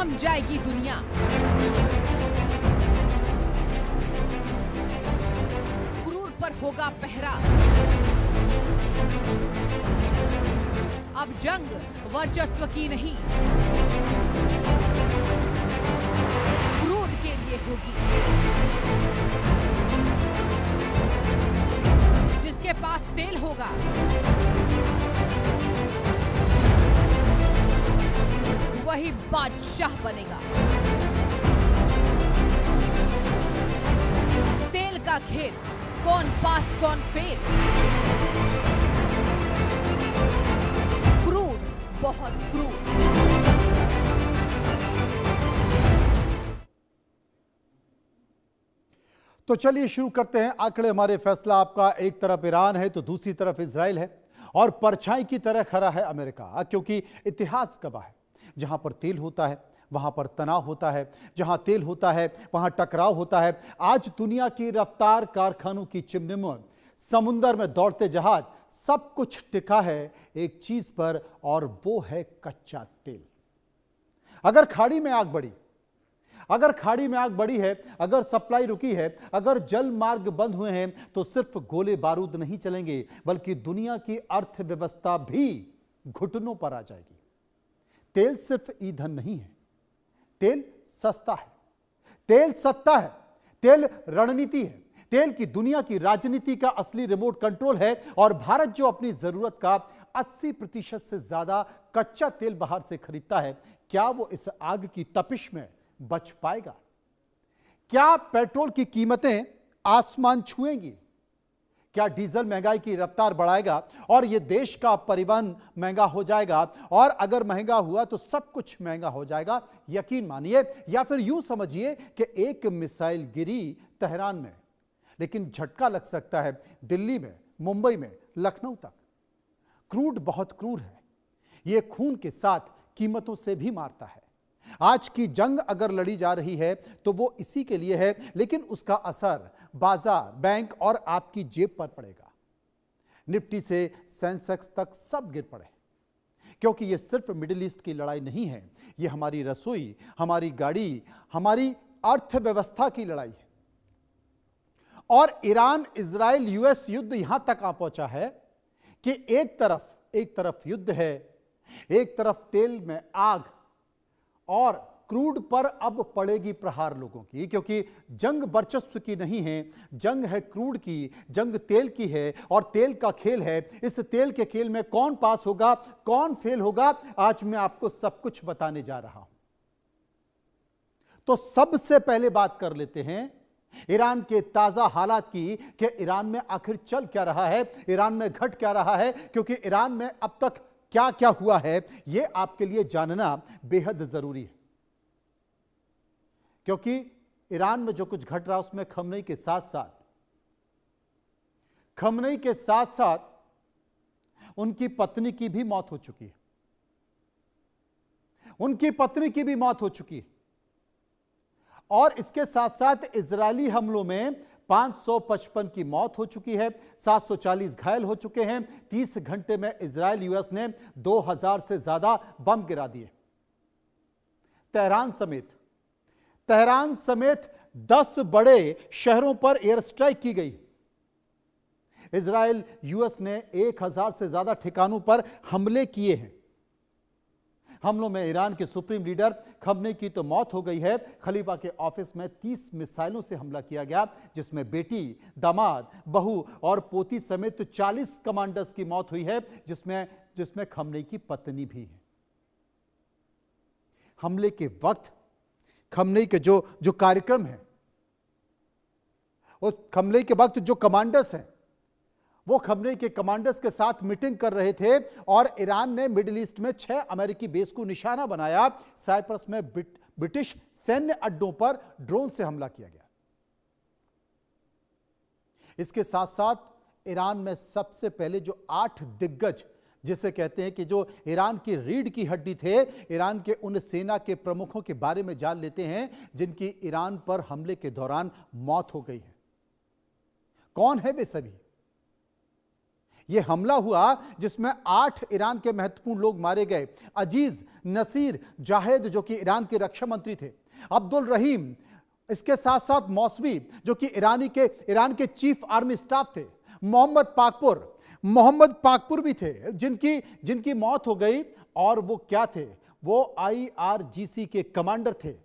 थम जाएगी दुनिया। क्रूड पर होगा पहरा। अब जंग वर्चस्व की नहीं, क्रूड के लिए होगी। जिसके पास तेल होगा वही बादशाह बनेगा। तेल का खेल, कौन पास कौन फेल। क्रूड, बहुत क्रूड। तो चलिए शुरू करते हैं आंकड़े हमारे फैसला आपका। एक तरफ ईरान है तो दूसरी तरफ इजराइल है और परछाई की तरह खड़ा है अमेरिका, क्योंकि इतिहास गवाह है जहां पर तेल होता है वहां पर तनाव होता है, जहां तेल होता है वहां टकराव होता है। आज दुनिया की रफ्तार कारखानों की चिमनी में, समुंदर में दौड़ते जहाज, सब कुछ टिका है एक चीज पर और वो है कच्चा तेल। अगर खाड़ी में आग बढ़ी है, अगर सप्लाई रुकी है, अगर जल मार्ग बंद हुए हैं, तो सिर्फ गोले बारूद नहीं चलेंगे बल्कि दुनिया की अर्थव्यवस्था भी घुटनों पर आ जाएगी। तेल सिर्फ ईंधन नहीं है, तेल सस्ता है, तेल सत्ता है, तेल रणनीति है, तेल की दुनिया की राजनीति का असली रिमोट कंट्रोल है। और भारत जो अपनी जरूरत का 80% से ज्यादा कच्चा तेल बाहर से खरीदता है, क्या वो इस आग की तपिश में बच पाएगा? क्या पेट्रोल की कीमतें आसमान छुएंगी? क्या डीजल महंगाई की रफ्तार बढ़ाएगा और यह देश का परिवहन महंगा हो जाएगा? और अगर महंगा हुआ तो सब कुछ महंगा हो जाएगा, यकीन मानिए। या फिर यूं समझिए कि एक मिसाइल गिरी तेहरान में, लेकिन झटका लग सकता है दिल्ली में, मुंबई में, लखनऊ तक। क्रूड बहुत क्रूर है, यह खून के साथ कीमतों से भी मारता है। आज की जंग अगर लड़ी जा रही है तो वो इसी के लिए है, लेकिन उसका असर बाजार, बैंक और आपकी जेब पर पड़ेगा। निफ्टी से सेंसेक्स तक सब गिर पड़े, क्योंकि ये सिर्फ मिडिल ईस्ट की लड़ाई नहीं है, ये हमारी रसोई, हमारी गाड़ी, हमारी अर्थव्यवस्था की लड़ाई है। और ईरान इजराइल यूएस युद्ध यहां तक आ पहुंचा है कि एक तरफ युद्ध है, एक तरफ तेल में आग, और क्रूड पर अब पड़ेगी प्रहार लोगों की, क्योंकि जंग वर्चस्व की नहीं है, जंग है क्रूड की, जंग तेल की है और तेल का खेल है। इस तेल के खेल में कौन पास होगा, कौन फेल होगा, आज मैं आपको सब कुछ बताने जा रहा हूं। तो सबसे पहले बात कर लेते हैं ईरान के ताजा हालात की कि ईरान में आखिर चल क्या रहा है, ईरान में घट क्या रहा है, क्योंकि ईरान में अब तक क्या क्या हुआ है यह आपके लिए जानना बेहद जरूरी है। क्योंकि ईरान में जो कुछ घट रहा है उसमें खमनेई के साथ साथ उनकी पत्नी की भी मौत हो चुकी है, और इसके साथ साथ इजरायली हमलों में 555 की मौत हो चुकी है, 740 घायल हो चुके हैं। 30 घंटे में इजराइल यूएस ने 2000 से ज्यादा बम गिरा दिए। तेहरान समेत 10 बड़े शहरों पर एयर स्ट्राइक की गई। इजराइल यूएस ने 1000 से ज्यादा ठिकानों पर हमले किए हैं। हमलों में ईरान के सुप्रीम लीडर खमनेई की तो मौत हो गई है। खलीफा के ऑफिस में 30 मिसाइलों से हमला किया गया, जिसमें बेटी, दामाद, बहू और पोती समेत 40 कमांडर्स की मौत हुई है, जिसमें खमनेई की पत्नी भी है। हमले के वक्त खमनेई के जो कार्यक्रम है, और खमनेई के वक्त जो कमांडर्स हैं, वो खमनेई के कमांडर्स के साथ मीटिंग कर रहे थे और ईरान ने मिडिल ईस्ट में 6 अमेरिकी बेस को निशाना बनाया। साइप्रस में ब्रिटिश सैन्य अड्डों पर ड्रोन से हमला किया गया। इसके साथ साथ ईरान में सबसे पहले जो 8 दिग्गज, जिसे कहते हैं कि जो ईरान की रीढ़ की हड्डी थे, ईरान के उन सेना के प्रमुखों के बारे में जान लेते हैं जिनकी ईरान पर हमले के दौरान मौत हो गई है। कौन है वे सभी? यह हमला हुआ जिसमें 8 ईरान के महत्वपूर्ण लोग मारे गए। अजीज नसीर जाहेद जो कि ईरान के रक्षा मंत्री थे, अब्दुल रहीम, इसके साथ साथ मौसवी जो कि ईरान के चीफ आर्मी स्टाफ थे, मोहम्मद पाकपुर भी थे जिनकी मौत हो गई। और वो क्या थे? वो IRGC के कमांडर थे।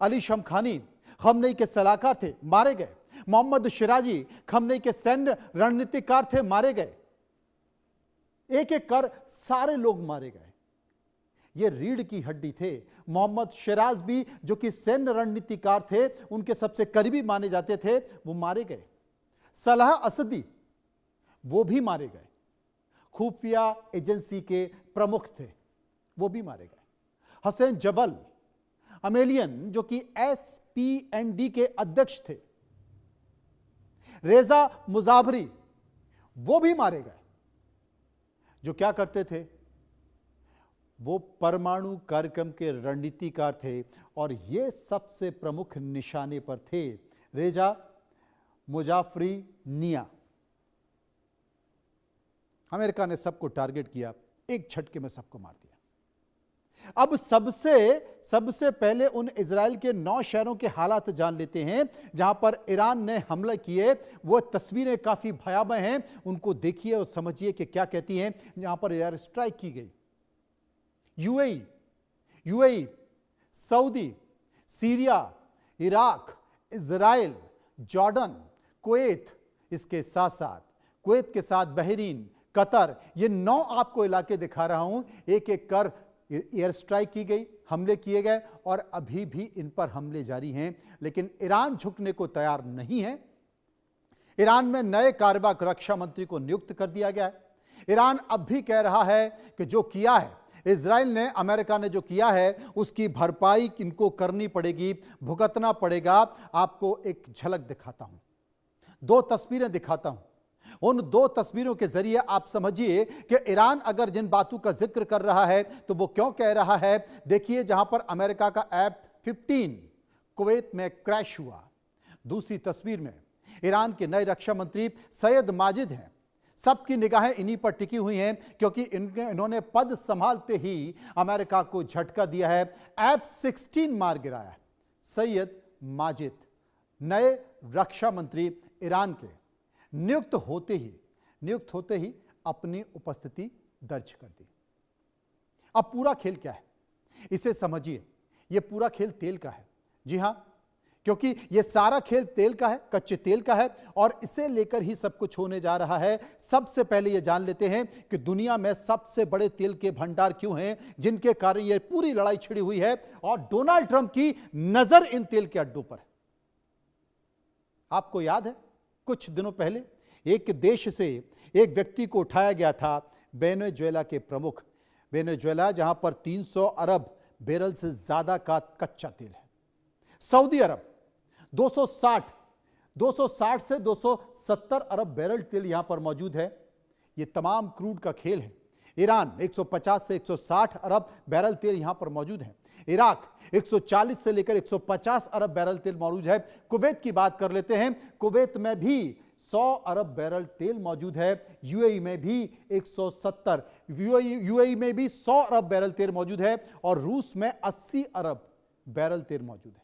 अली शमखानी खमनेई के सलाहकार थे, मारे गए। मोहम्मद शिराजी खमनेई के सैन्य रणनीतिकार थे, मारे गए। एक एक कर सारे लोग मारे गए। ये रीढ़ की हड्डी थे। मोहम्मद शिराज भी जो कि सैन्य रणनीतिकार थे, उनके सबसे करीबी माने जाते थे, वो मारे गए। सलाह असदी वो भी मारे गए। खुफिया एजेंसी के प्रमुख थे, वो भी मारे गए। हसैन जबल अमेलियन जो कि SPND के अध्यक्ष थे, रेजा मुजाफरी वो भी मारे गए। जो क्या करते थे? वो परमाणु कार्यक्रम के रणनीतिकार थे और ये सबसे प्रमुख निशाने पर थे। रेजा मुजाफरी निया, अमेरिका ने सबको टारगेट किया, एक झटके में सबको मार दिया। अब सबसे पहले उन इजराइल के 9 शहरों के हालात जान लेते हैं जहां पर ईरान ने हमला किए। वो तस्वीरें काफी भयावह हैं, उनको देखिए और समझिए कि क्या कहती हैं। जहां पर एयर स्ट्राइक की गई, UAE, Saudi, Syria, Iraq, Israel, Jordan, Kuwait, इसके साथ साथ कुवैत के साथ बहरीन, कतर, ये 9 आपको इलाके दिखा रहा हूं। एक एक कर एयर स्ट्राइक की गई, हमले किए गए और अभी भी इन पर हमले जारी हैं। लेकिन ईरान झुकने को तैयार नहीं है। ईरान में नए कार्यवाहक रक्षा मंत्री को नियुक्त कर दिया गया है। ईरान अब भी कह रहा है कि जो किया है इजराइल ने, अमेरिका ने जो किया है, उसकी भरपाई इनको करनी पड़ेगी, भुगतना पड़ेगा। आपको एक झलक दिखाता हूं, 2 तस्वीरें दिखाता हूं। उन 2 तस्वीरों के जरिए आप समझिए कि ईरान अगर जिन बातों का जिक्र कर रहा है तो वो क्यों कह रहा है। देखिए, जहां पर अमेरिका का F-15 कुवैत में क्रैश हुआ। दूसरी तस्वीर में ईरान के नए रक्षा मंत्री सैयद माजिद हैं। सबकी निगाहें इन्हीं पर टिकी हुई हैं क्योंकि इन्होंने पद संभालते ही अमेरिका को झटका दिया है, F-16 मार गिराया है। सैयद माजिद नए रक्षा मंत्री ईरान के नियुक्त होते ही अपनी उपस्थिति दर्ज कर दी। अब पूरा खेल क्या है, इसे समझिए। यह पूरा खेल तेल का है। जी हां, क्योंकि यह सारा खेल तेल का है, कच्चे तेल का है और इसे लेकर ही सब कुछ होने जा रहा है। सबसे पहले यह जान लेते हैं कि दुनिया में सबसे बड़े तेल के भंडार क्यों हैं, जिनके कारण यह पूरी लड़ाई छिड़ी हुई है और डोनाल्ड ट्रंप की नजर इन तेल के अड्डों पर है। आपको याद है, कुछ दिनों पहले एक देश से एक व्यक्ति को उठाया गया था, वेनेजुएला के प्रमुख। वेनेजुएला जहां पर 300 अरब बैरल से ज्यादा का कच्चा तेल है। सऊदी अरब 260 से 270 अरब बैरल तेल यहां पर मौजूद है। यह तमाम क्रूड का खेल है। ईरान 150 से 160 अरब बैरल तेल यहां पर मौजूद है। इराक 140 से लेकर 150 अरब बैरल तेल मौजूद है। कुवैत की बात कर लेते हैं, कुवैत में भी 100 अरब बैरल तेल मौजूद है। यूएई में भी 170, यूएई में भी 100 अरब बैरल तेल मौजूद है और रूस में 80 अरब बैरल तेल मौजूद है।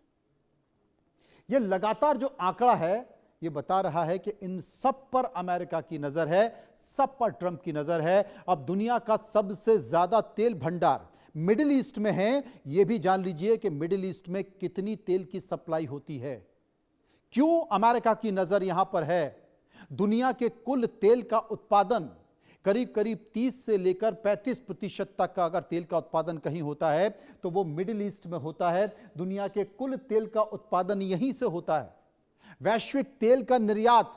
यह लगातार जो आंकड़ा है यह बता रहा है कि इन सब पर अमेरिका की नजर है, सब पर ट्रंप की नजर है। अब दुनिया का सबसे ज्यादा तेल भंडार मिडिल ईस्ट में है। यह भी जान लीजिए कि मिडिल ईस्ट में कितनी तेल की सप्लाई होती है। क्यों अमेरिका की नजर यहां पर है? दुनिया के कुल तेल का उत्पादन करीब 30 से लेकर 35% तक का अगर तेल का उत्पादन कहीं होता है तो वो मिडिल ईस्ट में होता है। दुनिया के कुल तेल का उत्पादन यहीं से होता है। वैश्विक तेल का निर्यात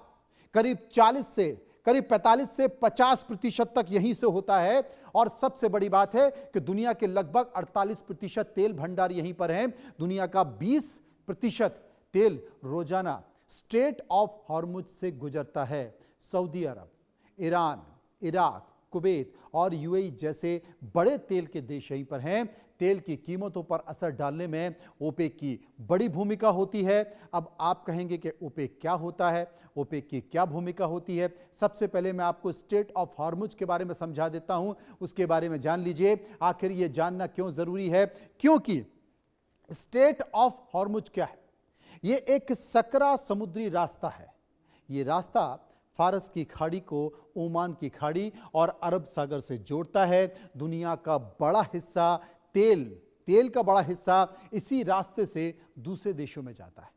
करीब 45 से 50% तक यहीं से होता है। और सबसे बड़ी बात है कि दुनिया के लगभग 48% तेल भंडार यहीं पर हैं। दुनिया का 20% तेल रोजाना स्ट्रेट ऑफ हॉर्मुज से गुजरता है। सऊदी अरब, ईरान, इराक, कुवैत और यूएई जैसे बड़े तेल के देश यहीं पर हैं। तेल की कीमतों पर असर डालने में ओपेक की बड़ी भूमिका होती है। अब आप कहेंगे कि ओपेक क्या होता है, ओपेक की क्या भूमिका होती है। सबसे पहले मैं आपको स्ट्रेट ऑफ हॉर्मुज के बारे में समझा देता हूं, उसके बारे में जान लीजिए। आखिर यह जानना क्यों जरूरी है, क्योंकि स्ट्रेट ऑफ हॉर्मुज क्या है? यह एक सकरा समुद्री रास्ता है। यह रास्ता फारस की खाड़ी को ओमान की खाड़ी और अरब सागर से जोड़ता है। दुनिया का बड़ा हिस्सा तेल का बड़ा हिस्सा इसी रास्ते से दूसरे देशों में जाता है।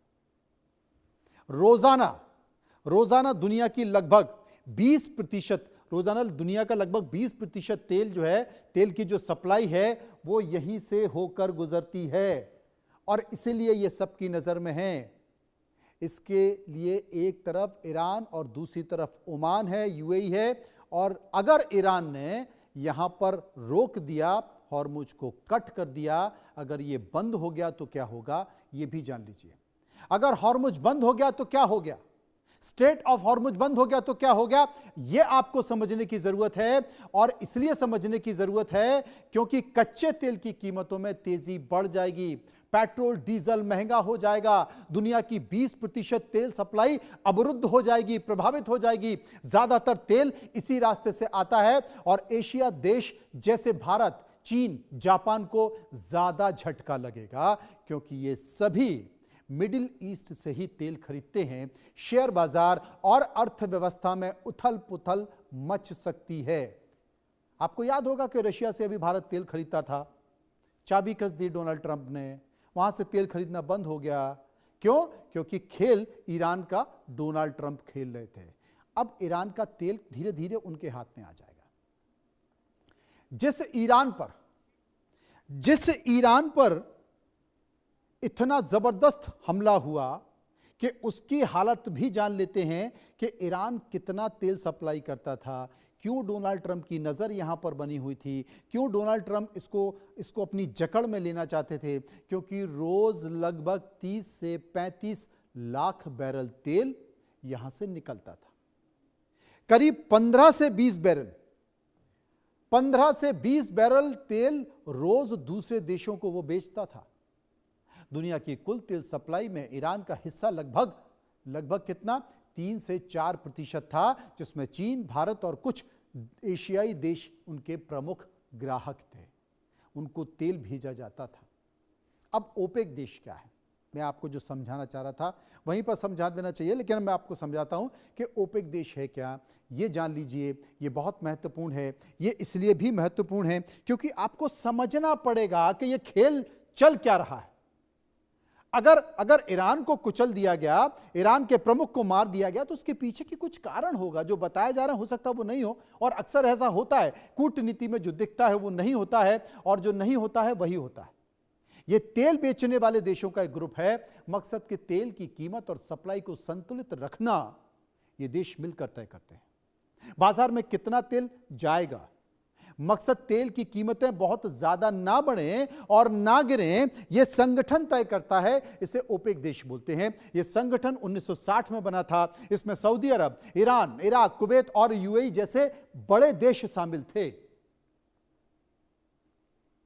रोजाना दुनिया की लगभग 20% रोजाना दुनिया का लगभग 20% तेल जो है, तेल की जो सप्लाई है वो यहीं से होकर गुजरती है और इसीलिए ये सबकी नजर में है। इसके लिए एक तरफ ईरान और दूसरी तरफ ओमान है, यूएई है। और अगर ईरान ने यहां पर रोक दिया, हॉर्मुज को कट कर दिया, अगर ये बंद हो गया तो क्या होगा, ये भी जान लीजिए। अगर हॉर्मुज बंद हो गया तो क्या हो गया, स्ट्रेट ऑफ हॉर्मुज बंद हो गया तो क्या हो गया, यह आपको समझने की जरूरत है। और इसलिए समझने की जरूरत है क्योंकि कच्चे तेल की कीमतों में तेजी बढ़ जाएगी, पेट्रोल डीजल महंगा हो जाएगा, दुनिया की 20% तेल सप्लाई अवरुद्ध हो जाएगी, प्रभावित हो जाएगी। ज्यादातर तेल इसी रास्ते से आता है और एशिया देश जैसे भारत, चीन, जापान को ज्यादा झटका लगेगा क्योंकि ये सभी मिडिल ईस्ट से ही तेल खरीदते हैं। शेयर बाजार और अर्थव्यवस्था में उथल पुथल मच सकती है। आपको याद होगा कि रशिया से अभी भारत तेल खरीदता था, चाबी कस दी डोनाल्ड ट्रंप ने, वहां से तेल खरीदना बंद हो गया। क्यों? क्योंकि खेल ईरान का डोनाल्ड ट्रंप खेल रहे थे। अब ईरान का तेल धीरे धीरे उनके हाथ में आ जाएगा। जिस ईरान पर इतना जबरदस्त हमला हुआ कि उसकी हालत भी जान लेते हैं कि ईरान कितना तेल सप्लाई करता था, क्यों डोनाल्ड ट्रंप की नजर यहां पर बनी हुई थी, क्यों डोनाल्ड ट्रंप इसको अपनी जकड़ में लेना चाहते थे। क्योंकि रोज लगभग 30 से 35 लाख बैरल तेल यहां से निकलता था। करीब 15 से 20 बैरल तेल रोज दूसरे देशों को वो बेचता था। दुनिया की कुल तेल सप्लाई में ईरान का हिस्सा लगभग कितना, 3 से 4% था, जिसमें चीन, भारत और कुछ एशियाई देश उनके प्रमुख ग्राहक थे। उनको तेल भेजा जाता था। अब ओपेक देश क्या है, मैं आपको जो समझाना चाह रहा था वहीं पर समझा देना चाहिए, लेकिन मैं आपको समझाता हूं कि ओपेक देश है क्या, ये जान लीजिए। ये बहुत महत्वपूर्ण है। ये इसलिए भी महत्वपूर्ण है क्योंकि आपको समझना पड़ेगा कि ये खेल चल क्या रहा है। अगर ईरान को कुचल दिया गया, ईरान के प्रमुख को मार दिया गया, तो उसके पीछे की कुछ कारण होगा। जो बताया जा रहा है हो सकता है वो नहीं हो, और अक्सर ऐसा होता है। कूटनीति में जो दिखता है वो नहीं होता है, और जो नहीं होता है वही होता है। ये तेल बेचने वाले देशों का एक ग्रुप है। मकसद के तेल की कीमत और सप्लाई को संतुलित रखना ये देश मिलकर तय करते हैं। बाजार में कितना तेल जाएगा, मकसद तेल की कीमतें बहुत ज्यादा ना बढ़ें और ना गिरें, यह संगठन तय करता है। इसे ओपेक देश बोलते हैं। यह संगठन 1960 में बना था। इसमें सऊदी अरब, ईरान, इराक, कुवैत और यूएई जैसे बड़े देश शामिल थे।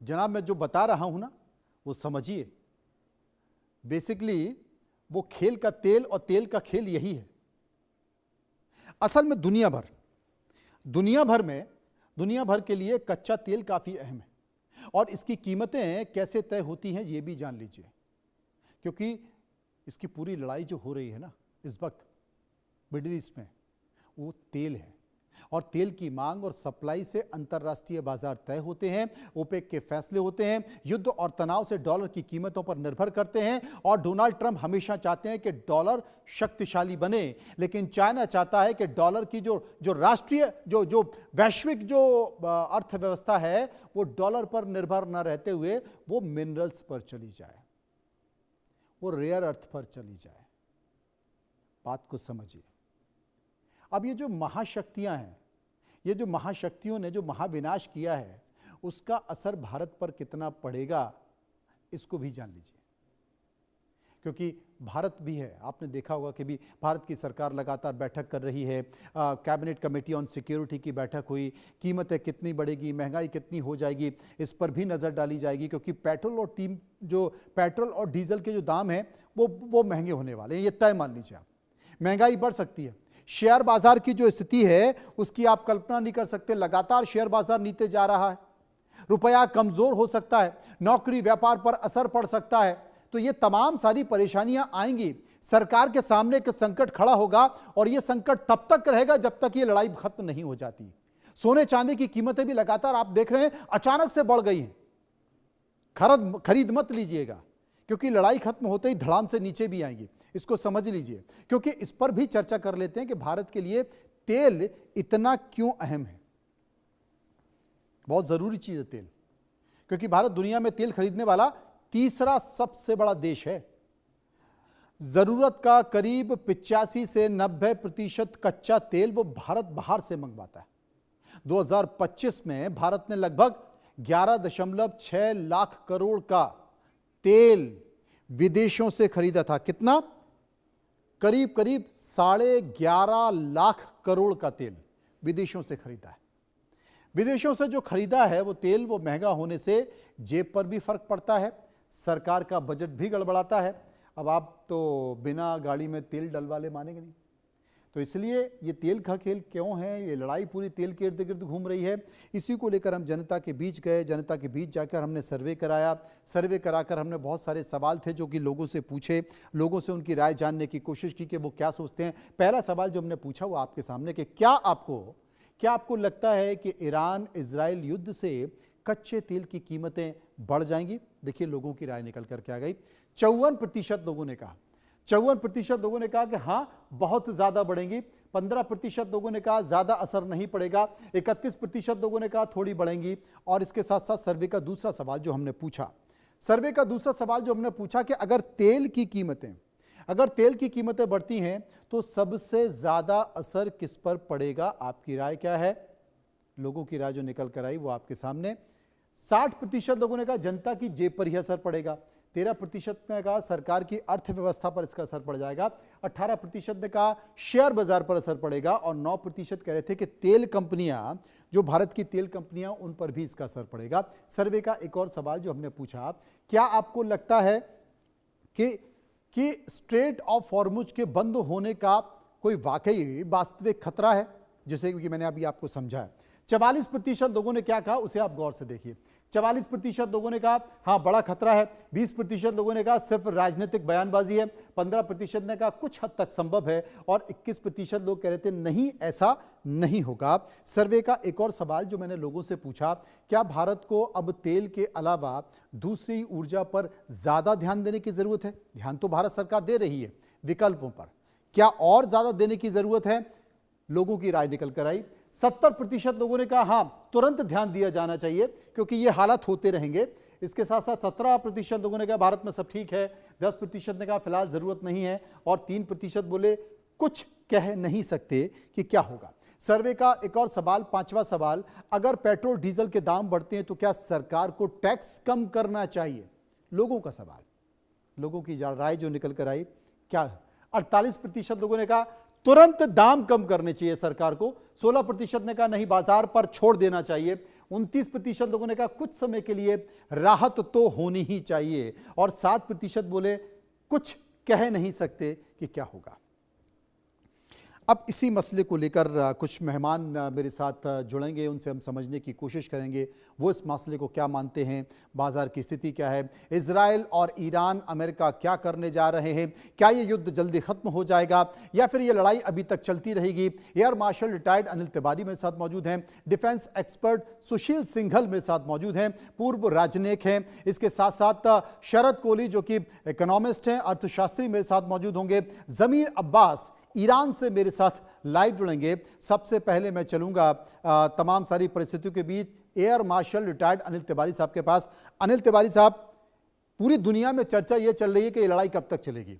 जनाब, मैं जो बता रहा हूं ना वो समझिए। बेसिकली वो खेल का तेल और तेल का खेल यही है। असल में दुनिया भर के लिए कच्चा तेल काफी अहम है, और इसकी कीमतें कैसे तय होती हैं ये भी जान लीजिए। क्योंकि इसकी पूरी लड़ाई जो हो रही है ना इस वक्त मिडिल ईस्ट में, वो तेल है। और तेल की मांग और सप्लाई से अंतर्राष्ट्रीय बाजार तय होते हैं, ओपेक के फैसले होते हैं, युद्ध और तनाव से डॉलर की कीमतों पर निर्भर करते हैं। और डोनाल्ड ट्रंप हमेशा चाहते हैं कि डॉलर शक्तिशाली बने, लेकिन चाइना चाहता है कि डॉलर की जो राष्ट्रीय जो वैश्विक जो अर्थव्यवस्था है वो डॉलर पर निर्भर न रहते हुए वो मिनरल्स पर चली जाए, वो रेयर अर्थ पर चली जाए। बात को समझिए। अब ये जो महाशक्तियां हैं, ये जो महाशक्तियों ने जो महाविनाश किया है, उसका असर भारत पर कितना पड़ेगा इसको भी जान लीजिए। क्योंकि भारत भी है। आपने देखा होगा कि भी भारत की सरकार लगातार बैठक कर रही है। कैबिनेट कमेटी ऑन सिक्योरिटी की बैठक हुई, कीमतें कितनी बढ़ेगी, महंगाई कितनी हो जाएगी, इस पर भी नज़र डाली जाएगी, क्योंकि पेट्रोल और डीजल के जो दाम हैं वो महंगे होने वाले हैं, ये तय मान लीजिए आप। महंगाई बढ़ सकती है। शेयर बाजार की जो स्थिति है उसकी आप कल्पना नहीं कर सकते। लगातार शेयर बाजार नीचे जा रहा है, रुपया कमजोर हो सकता है, नौकरी व्यापार पर असर पड़ सकता है। तो ये तमाम सारी परेशानियां आएंगी, सरकार के सामने एक संकट खड़ा होगा और ये संकट तब तक रहेगा जब तक ये लड़ाई खत्म नहीं हो जाती। सोने चांदी की कीमतें भी लगातार आप देख रहे हैं अचानक से बढ़ गई हैं। खरीद मत लीजिएगा, क्योंकि लड़ाई खत्म होते ही धड़ाम से नीचे भी आएंगी, इसको समझ लीजिए। क्योंकि इस पर भी चर्चा कर लेते हैं कि भारत के लिए तेल इतना क्यों अहम है। बहुत जरूरी चीज है तेल, क्योंकि भारत दुनिया में तेल खरीदने वाला तीसरा सबसे बड़ा देश है। जरूरत का करीब 85 से 90% कच्चा तेल वो भारत बाहर से मंगवाता है। 2025 में भारत ने लगभग 11.6 लाख करोड़ का तेल विदेशों से खरीदा था। कितना? करीब 11.5 लाख करोड़ का तेल विदेशों से खरीदा है। विदेशों से जो खरीदा है वो तेल, वो महंगा होने से जेब पर भी फर्क पड़ता है, सरकार का बजट भी गड़बड़ाता है। अब आप तो बिना गाड़ी में तेल डलवा ले मानेंगे नहीं। तो इसलिए ये तेल का खेल क्यों है, ये लड़ाई पूरी तेल के इर्द गिर्द घूम रही है। इसी को लेकर हम जनता के बीच गए, जनता के बीच जाकर हमने सर्वे कराया। सर्वे कराकर हमने बहुत सारे सवाल थे जो कि लोगों से पूछे, लोगों से उनकी राय जानने की कोशिश की कि वो क्या सोचते हैं। पहला सवाल जो हमने पूछा वो आपके सामने कि क्या आपको लगता है कि ईरान इजराइल युद्ध से कच्चे तेल की कीमतें बढ़ जाएंगी? देखिए लोगों की राय निकल करके आ गई। 54% लोगों ने कहा, 54% लोगों ने कहा कि हां बहुत ज्यादा बढ़ेंगी। 15% लोगों ने कहा ज्यादा असर नहीं पड़ेगा। 31% लोगों ने कहा थोड़ी बढ़ेंगी। और इसके साथ साथ सर्वे का दूसरा सवाल जो हमने पूछा कि अगर तेल की कीमतें बढ़ती हैं तो सबसे ज्यादा असर किस पर पड़ेगा? आपकी राय क्या है? लोगों की राय जो निकल कर आई वो आपके सामने। 60% लोगों ने कहा जनता की जेब पर ही असर पड़ेगा। 13% ने कहा सरकार की अर्थव्यवस्था पर इसका असर पड़ जाएगा। 18% ने कहा शेयर बाजार पर असर पड़ेगा। और 9% कह रहे थे कि तेल कंपनियां, जो भारत की तेल कंपनियां, उन पर भी इसका असर पड़ेगा। सर्वे का एक और सवाल जो हमने पूछा, क्या आपको लगता है कि स्ट्रेट ऑफ हॉर्मुज के बंद होने का कोई वाकई वास्तविक खतरा है? जैसे कि मैंने अभी आपको समझाया। 44% लोगों ने क्या कहा उसे आप गौर से देखिए। 44% लोगों ने कहा हां बड़ा खतरा है। 20% लोगों ने कहा सिर्फ राजनीतिक बयानबाजी है। 15% ने कहा कुछ हद तक संभव है। और 21% लोग कह रहे थे नहीं, ऐसा नहीं होगा। सर्वे का एक और सवाल जो मैंने लोगों से पूछा, क्या भारत को अब तेल के अलावा दूसरी ऊर्जा पर ज्यादा ध्यान देने की जरूरत है? ध्यान तो भारत सरकार दे रही है विकल्पों पर, क्या और ज्यादा देने की जरूरत है? लोगों की राय निकल कर आई। 70% लोगों ने कहा हां तुरंत ध्यान दिया जाना चाहिए क्योंकि ये हालात होते रहेंगे। इसके साथ साथ 17% लोगों ने कहा भारत में सब ठीक है। 10% ने कहा फिलहाल जरूरत नहीं है। और 3% बोले कुछ कह नहीं सकते कि क्या होगा। सर्वे का एक और सवाल, 5वां सवाल, अगर पेट्रोल डीजल के दाम बढ़ते हैं तो क्या सरकार को टैक्स कम करना चाहिए? लोगों का सवाल, लोगों की राय जो निकल कर आई क्या? 48% लोगों ने कहा तुरंत दाम कम करने चाहिए सरकार को। 16% ने कहा नहीं बाजार पर छोड़ देना चाहिए। 29% लोगों ने कहा कुछ समय के लिए राहत तो होनी ही चाहिए। और 7% बोले कुछ कह नहीं सकते कि क्या होगा। अब इसी मसले को लेकर कुछ मेहमान मेरे साथ जुड़ेंगे, उनसे हम समझने की कोशिश करेंगे वो इस मसले को क्या मानते हैं, बाजार की स्थिति क्या है, इजराइल और ईरान अमेरिका क्या करने जा रहे हैं, क्या ये युद्ध जल्दी खत्म हो जाएगा या फिर ये लड़ाई अभी तक चलती रहेगी। Air marshal retired Anil Tiwari मेरे साथ मौजूद हैं, डिफेंस एक्सपर्ट सुशील सिंघल मेरे साथ मौजूद हैं, पूर्व राजनयिक हैं। इसके साथ साथ शरद कोहली जो कि इकोनॉमिस्ट हैं, अर्थशास्त्री मेरे साथ मौजूद होंगे। जमीर अब्बास ईरान से मेरे साथ लाइव जुड़ेंगे। सबसे पहले मैं चलूंगा तमाम सारी परिस्थितियों के बीच air marshal retired Anil Tiwari साहब के पास। अनिल तिवारी साहब, पूरी दुनिया में चर्चा यह चल रही है कि ये लड़ाई कब तक चलेगी।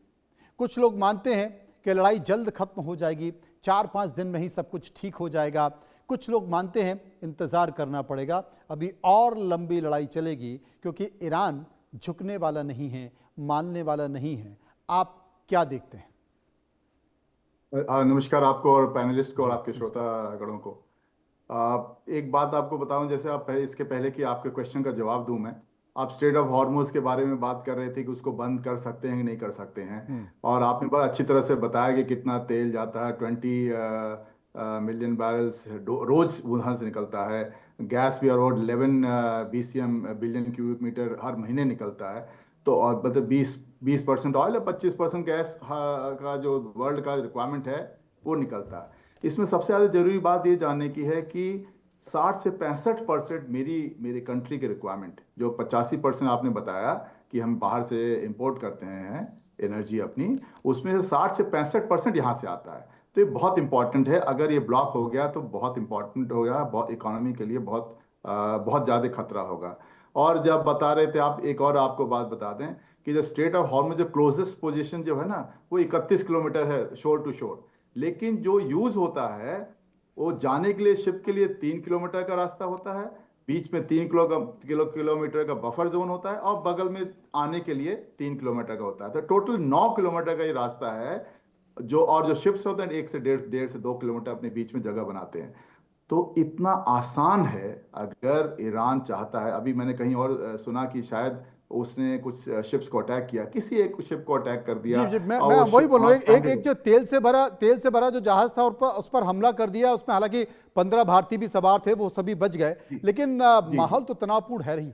कुछ लोग मानते हैं कि लड़ाई जल्द खत्म हो जाएगी, 4-5 दिन में ही सब कुछ ठीक हो जाएगा। कुछ लोग मानते हैं इंतजार करना पड़ेगा, अभी और लंबी लड़ाई चलेगी क्योंकि ईरान झुकने वाला नहीं है, मानने वाला नहीं है। आप क्या देखते हैं? नमस्कार आपको और पैनलिस्ट को और आपके श्रोतागणों को। एक बात आपको बताऊं, जैसे आप इसके पहले कि आपके क्वेश्चन का जवाब दूं मैं, आप स्ट्रेट ऑफ हॉर्मुज के बारे में बात कर रहे थे कि उसको बंद कर सकते हैं कि नहीं कर सकते हैं, और आपने बड़ा अच्छी तरह से बताया कि कितना तेल जाता है, 20 मिलियन बैरल्स रोज वहां से निकलता है। गैस भी around 11 BCM billion cubic metre हर महीने निकलता है। तो और मतलब 20% ऑयल और 25% गैस का जो वर्ल्ड का रिक्वायरमेंट है वो निकलता है। इसमें सबसे ज़्यादा जरूरी बात ये जानने की है कि 60 से 65% मेरी कंट्री के रिक्वायरमेंट, जो 85% आपने बताया कि हम बाहर से इंपोर्ट करते हैं एनर्जी अपनी, उसमें से 60 से 65% यहाँ से आता है। तो ये बहुत इंपॉर्टेंट है। अगर ये ब्लॉक हो गया तो बहुत इंपॉर्टेंट हो गया, बहुत इकोनॉमी के लिए बहुत ज़्यादा खतरा होगा। और जब बता रहे थे आप, एक और आपको बात बता दें कि जो स्ट्रेट ऑफ हॉर्मुज जो क्लोजेस्ट पोजीशन जो है ना, वो 31 किलोमीटर है शोर टू शोर, लेकिन जो यूज होता है वो जाने के लिए शिप के लिए 3 किलोमीटर का रास्ता होता है, बीच में 3 किलोमीटर का बफर जोन होता है, और बगल में आने के लिए 3 किलोमीटर का होता है। तो टोटल 9 किलोमीटर का ये रास्ता है। जो शिप्स होते हैं 1 से 1.5 से 2 किलोमीटर अपने बीच में जगह बनाते हैं। तो इतना आसान है अगर ईरान चाहता है। अभी मैंने कहीं और सुना कि शायद उसने कुछ शिप्स को अटैक किया, किसी एक शिप को अटैक कर दिया। जी, मैं वही बोल रहा हूँ, एक जो तेल से भरा जो जहाज था उस पर हमला कर दिया। उसमें हालांकि 15 भारतीय भी सवार थे, वो सभी बच गए, लेकिन माहौल तो तनावपूर्ण है रही।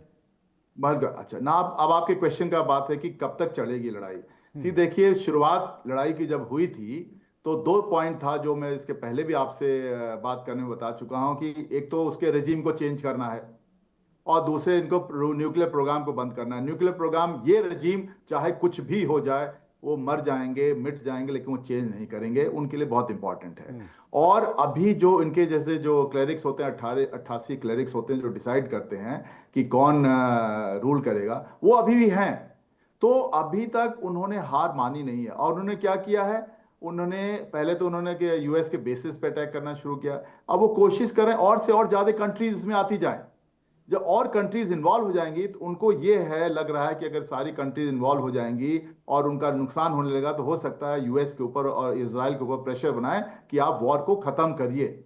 अच्छा ना, अब आपके क्वेश्चन का बात है कि कब तक चलेगी लड़ाई। देखिए, शुरुआत लड़ाई की जब हुई थी तो 2 पॉइंट था जो मैं इसके पहले भी आपसे बात करने में बता चुका हूं कि एक तो उसके रेजिम को चेंज करना है, और दूसरे इनको न्यूक्लियर प्रोग्राम को बंद करना है। न्यूक्लियर प्रोग्राम, ये रजीम चाहे कुछ भी हो जाए, वो मर जाएंगे, मिट जाएंगे, लेकिन वो चेंज नहीं करेंगे, उनके लिए बहुत इंपॉर्टेंट है। और अभी जो इनके जैसे जो क्लेरिक्स होते हैं, 88 क्लेरिक्स होते हैं जो डिसाइड करते हैं कि कौन रूल करेगा, वो अभी भी हैं। तो अभी तक उन्होंने हार मानी नहीं है। और उन्होंने क्या किया है, उन्होंने पहले तो उन्होंने यूएस के बेसिस पे अटैक करना शुरू किया। अब वो कोशिश कर रहे हैं और से और ज्यादा कंट्रीज उसमें आती जाएं। जब और कंट्रीज इन्वॉल्व हो जाएंगी तो उनको ये है, लग रहा है कि अगर सारी कंट्रीज इन्वॉल्व हो जाएंगी और उनका नुकसान होने लगा, तो हो सकता है यूएस के ऊपर और इजराइल के ऊपर प्रेशर बनाए कि आप वॉर को खत्म करिए।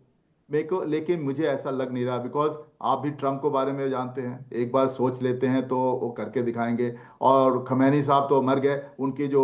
लेकिन मुझे ऐसा लग नहीं रहा, बिकॉज आप भी ट्रंप को बारे में जानते हैं, एक बार सोच लेते हैं तो वो करके दिखाएंगे। और खमैनी साहब तो मर गए, उनकी जो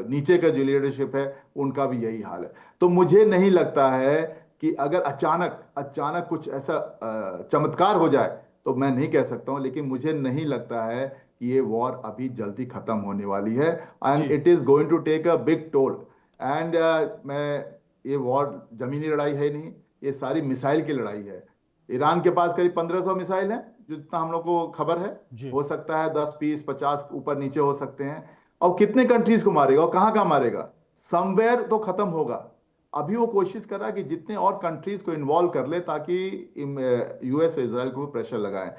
नीचे का जो लीडरशिप है उनका भी यही हाल है। तो मुझे नहीं लगता है कि अगर अचानक कुछ ऐसा चमत्कार हो जाए, तो मैं नहीं कह सकता हूं, लेकिन मुझे नहीं लगता है कि ये वॉर अभी जल्दी खत्म होने वाली है। And it is going to take a big toll. And ये वॉर जमीनी लड़ाई है नहीं, ये सारी मिसाइल की लड़ाई है। ईरान के पास करीब 1500 मिसाइल है, जितना हम लोग को खबर है। हो सकता है 10, 20, 50 ऊपर नीचे हो सकते हैं। और कितने कंट्रीज को मारेगा और कहां कहां मारेगा, समवेयर तो खत्म होगा। अभी वो कोशिश कर रहा है कि जितने और कंट्रीज को इन्वॉल्व कर ले ताकि यूएस इजराइल को प्रेशर लगाए।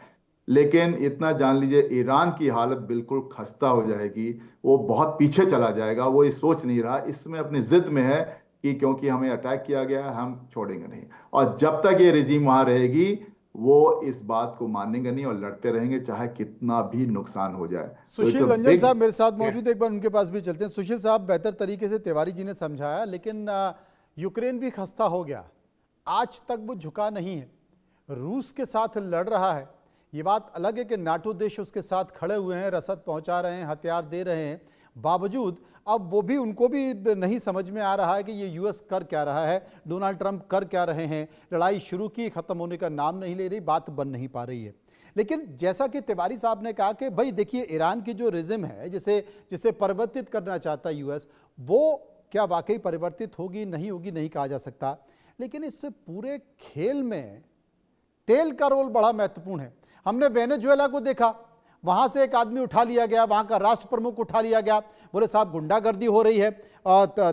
लेकिन इतना जान लीजिए, ईरान की हालत बिल्कुल खस्ता हो जाएगी, वो बहुत पीछे चला जाएगा। वो ये सोच नहीं रहा, इसमें अपनी जिद में है कि क्योंकि हमें अटैक किया गया है, हम छोड़ेंगे नहीं। और जब तक ये रिजीम वहां रहेगी, वो इस बात को मानेंगे नहीं और लड़ते रहेंगे, चाहे कितना भी नुकसान हो जाए। सुशील रंजन साहब मेरे साथ मौजूद, एक बार उनके पास भी चलते हैं। सुशील साहब, बेहतर तरीके से तिवारी जी ने समझाया, लेकिन यूक्रेन भी खस्ता हो गया, आज तक वो झुका नहीं है, रूस के साथ लड़ रहा है। ये बात अलग है कि नाटो देश उसके साथ खड़े हुए हैं, रसद पहुंचा रहे हैं, हथियार दे रहे हैं, बावजूद अब वो भी, उनको भी नहीं समझ में आ रहा है कि ये यूएस कर क्या रहा है, डोनाल्ड ट्रंप कर क्या रहे हैं। लड़ाई शुरू की, खत्म होने का नाम नहीं ले रही, बात बन नहीं पा रही है। लेकिन जैसा कि तिवारी साहब ने कहा कि भाई देखिए, ईरान की जो रिजिम है, जिसे परिवर्तित करना चाहता है यूएस, वो क्या वाकई परिवर्तित होगी नहीं होगी नहीं कहा जा सकता। लेकिन इस पूरे खेल में तेल का रोल बड़ा महत्वपूर्ण है। हमने वेनेजुएला को देखा, वहां से एक आदमी उठा लिया गया, वहां का राष्ट्र प्रमुख उठा लिया गया, बोले साहब गुंडागर्दी हो रही है,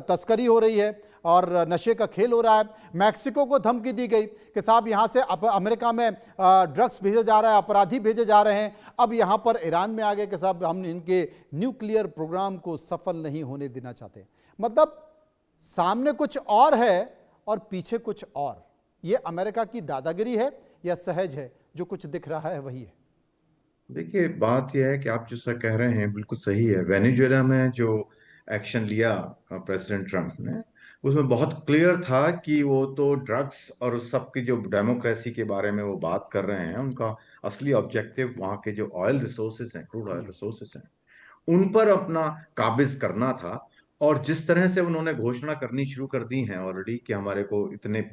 तस्करी हो रही है और नशे का खेल हो रहा है। मैक्सिको को धमकी दी गई कि साहब यहां से अमेरिका में ड्रग्स भेजे जा रहा है, अपराधी भेजे जा रहे हैं। अब यहां पर ईरान में आ गए कि साहब हम इनके न्यूक्लियर प्रोग्राम को सफल नहीं होने देना चाहते। मतलब सामने कुछ और है और पीछे कुछ और। ये अमेरिका की दादागिरी है या सहज है? जो कुछ दिख रहा है वही है। देखिए, बात यह है कि आप जैसा कह रहे हैं बिल्कुल सही है। वेनेजुएला में जो एक्शन लिया प्रेसिडेंट ट्रम्प ने, उसमें बहुत क्लियर था कि वो तो ड्रग्स और उस सब की जो डेमोक्रेसी के बारे में वो बात कर रहे हैं, उनका असली ऑब्जेक्टिव वहाँ के जो ऑयल रिसोर्सेज हैं, क्रूड ऑयल रिसोर्सेज हैं, उन पर अपना काबिज करना था। और जिस तरह से उन्होंने घोषणा करनी शुरू कर दी है ऑलरेडी कि हमारे को इतने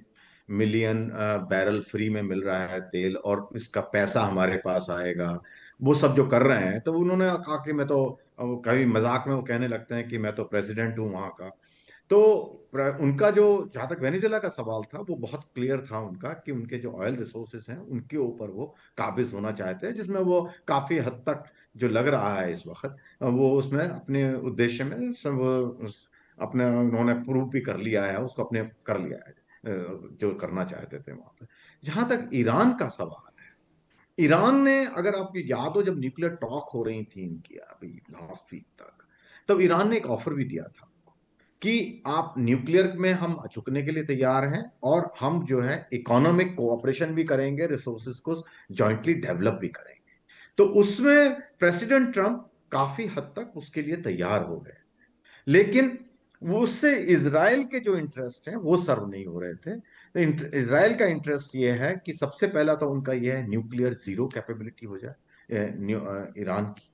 मिलियन बैरल फ्री में मिल रहा है तेल और इसका पैसा हमारे पास आएगा, वो सब जो कर रहे हैं, तो उन्होंने कहा कि मैं तो कभी मजाक में वो कहने लगते हैं कि मैं तो प्रेसिडेंट हूँ वहाँ का। तो उनका जो, जहां तक वेनेजुएला का सवाल था, वो बहुत क्लियर था उनका कि उनके जो ऑयल रिसोर्सेज हैं उनके ऊपर वो काबिज होना चाहते हैं, जिसमें वो काफी हद तक जो लग रहा है इस वक्त वो उसमें अपने उद्देश्य में सब अपने उन्होंने प्रूव भी कर लिया है, उसको अपने कर लिया है जो करना चाहते थे वहां पे। जहां तक ईरान का सवाल है, ईरान ने, अगर आपको याद हो, जब न्यूक्लियर टॉक हो रही थी इनकी अभी लास्ट वीक तक, तब ईरान ने एक ऑफर भी दिया था कि आप न्यूक्लियर में हम झुकने के लिए तैयार हैं और हम जो है इकोनॉमिक कोऑपरेशन भी करेंगे, रिसोर्सेज को जॉइंटली डेवलप भी करेंगे। तो उसमें प्रेसिडेंट ट्रम्प काफी हद तक उसके लिए तैयार हो गए, लेकिन वो उससे इसराइल के जो इंटरेस्ट हैं वो सर्व नहीं हो रहे थे। तो इसराइल का इंटरेस्ट ये है कि सबसे पहला तो उनका ये है न्यूक्लियर जीरो कैपेबिलिटी हो जाए ईरान की।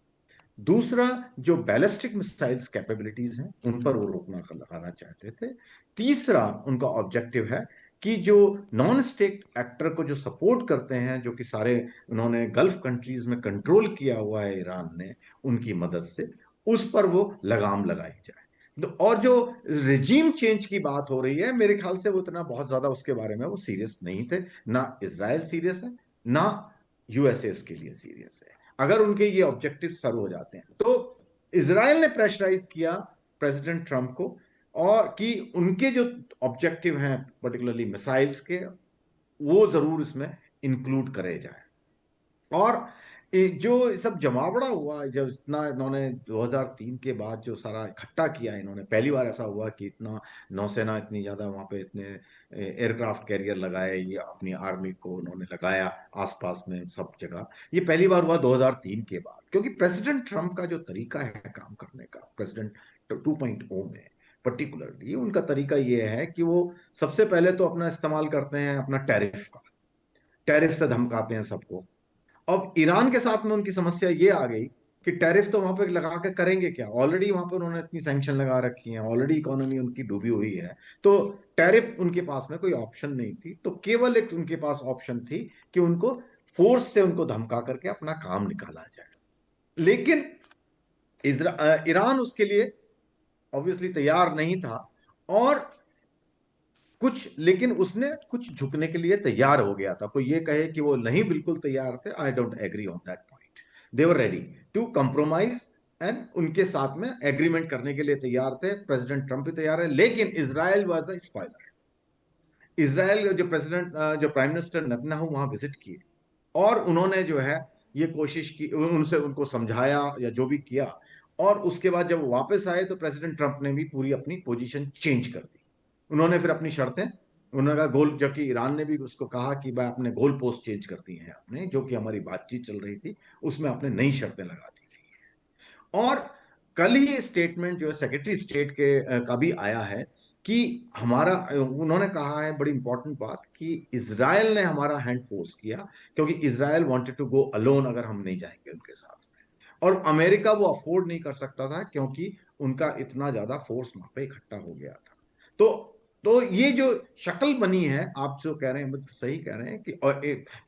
दूसरा, जो बैलिस्टिक मिसाइल्स कैपेबिलिटीज हैं उन पर वो रोकना लगाना चाहते थे। तीसरा, उनका ऑब्जेक्टिव है कि जो नॉन स्टेट एक्टर को जो सपोर्ट करते हैं, जो कि सारे उन्होंने गल्फ कंट्रीज में कंट्रोल किया हुआ है ईरान ने उनकी मदद से, उस पर वो लगाम लगाई जाए। और जो रिजीम चेंज की बात हो रही है, मेरे ख्याल से वो इतना बहुत ज्यादा उसके बारे में वो सीरियस नहीं थे। ना इसराइल सीरियस है, ना यूएसए के लिए सीरियस है। अगर उनके ये ऑब्जेक्टिव सर्व हो जाते हैं तो इसराइल ने प्रेशराइज किया प्रेसिडेंट ट्रम्प को, और कि उनके जो ऑब्जेक्टिव हैं पर्टिकुलरली मिसाइल्स के, वो जरूर इसमें इंक्लूड करे जाए। और जो सब जमावड़ा हुआ, जब इतना इन्होंने 2003 के बाद जो सारा इकट्ठा किया इन्होंने, पहली बार ऐसा हुआ कि इतना नौसेना इतनी ज्यादा वहां पे इतने एयरक्राफ्ट कैरियर लगाए, ये अपनी आर्मी को उन्होंने लगाया आसपास में सब जगह। ये पहली बार हुआ 2003 के बाद, क्योंकि प्रेसिडेंट ट्रम्प का जो तरीका है काम करने का, प्रेसिडेंट 2.0 में पर्टिकुलरली उनका तरीका ये है कि वो सबसे पहले तो अपना इस्तेमाल करते हैं अपना टैरिफ का, टैरिफ से धमकाते हैं सबको। अब ईरान के साथ में उनकी समस्या ये आ गई कि टैरिफ तो वहां पे लगा के करेंगे क्या, ऑलरेडी वहां पे उन्होंने इतनी सैंक्शन लगा रखी है, ऑलरेडी इकोनॉमी उनकी डूबी हुई है, तो टैरिफ उनके पास में कोई ऑप्शन नहीं थी। तो केवल एक उनके पास ऑप्शन थी कि उनको फोर्स से उनको धमका करके अपना काम निकाला जाए। लेकिन ईरान उसके लिए ऑब्वियसली तैयार नहीं था, और लेकिन उसने कुछ झुकने के लिए तैयार हो गया था। कोई ये कहे कि वो नहीं बिल्कुल तैयार थे, I don't agree on that point. They were ready to compromise, and उनके साथ में एग्रीमेंट करने के लिए तैयार थे। प्रेसिडेंट ट्रम्प भी तैयार है, लेकिन Israel was a spoiler. Israel जो प्रेसिडेंट, जो प्राइम मिनिस्टर नेतन्याहू वहां विजिट किए, और उन्होंने जो है ये कोशिश की, उनसे उनको समझाया या जो भी किया, और उसके बाद जब वापस आए तो प्रेसिडेंट ट्रम्प ने भी पूरी अपनी पोजीशन चेंज कर दी। उन्होंने फिर अपनी शर्तें, उन्होंने कहा गोल, जबकि ईरान ने भी उसको कहा कि भाई अपने गोल पोस्ट चेंज कर दी है आपने, जो कि हमारी बातचीत चल रही थी उसमें आपने नई शर्तें लगा दी थी। और कल ही स्टेटमेंट जो है सेक्रेटरी स्टेट के का भी आया है कि हमारा, उन्होंने कहा है बड़ी इंपॉर्टेंट बात, कि इजराइल ने हमारा हैंड फोर्स किया, क्योंकि Israel wanted to go alone अगर हम नहीं जाएंगे उनके साथ, और अमेरिका वो अफोर्ड नहीं कर सकता था क्योंकि उनका इतना ज्यादा फोर्स वहां पे इकट्ठा हो गया था। तो ये जो शक्ल बनी है, आप जो कह रहे हैं मतलब सही कह रहे हैं कि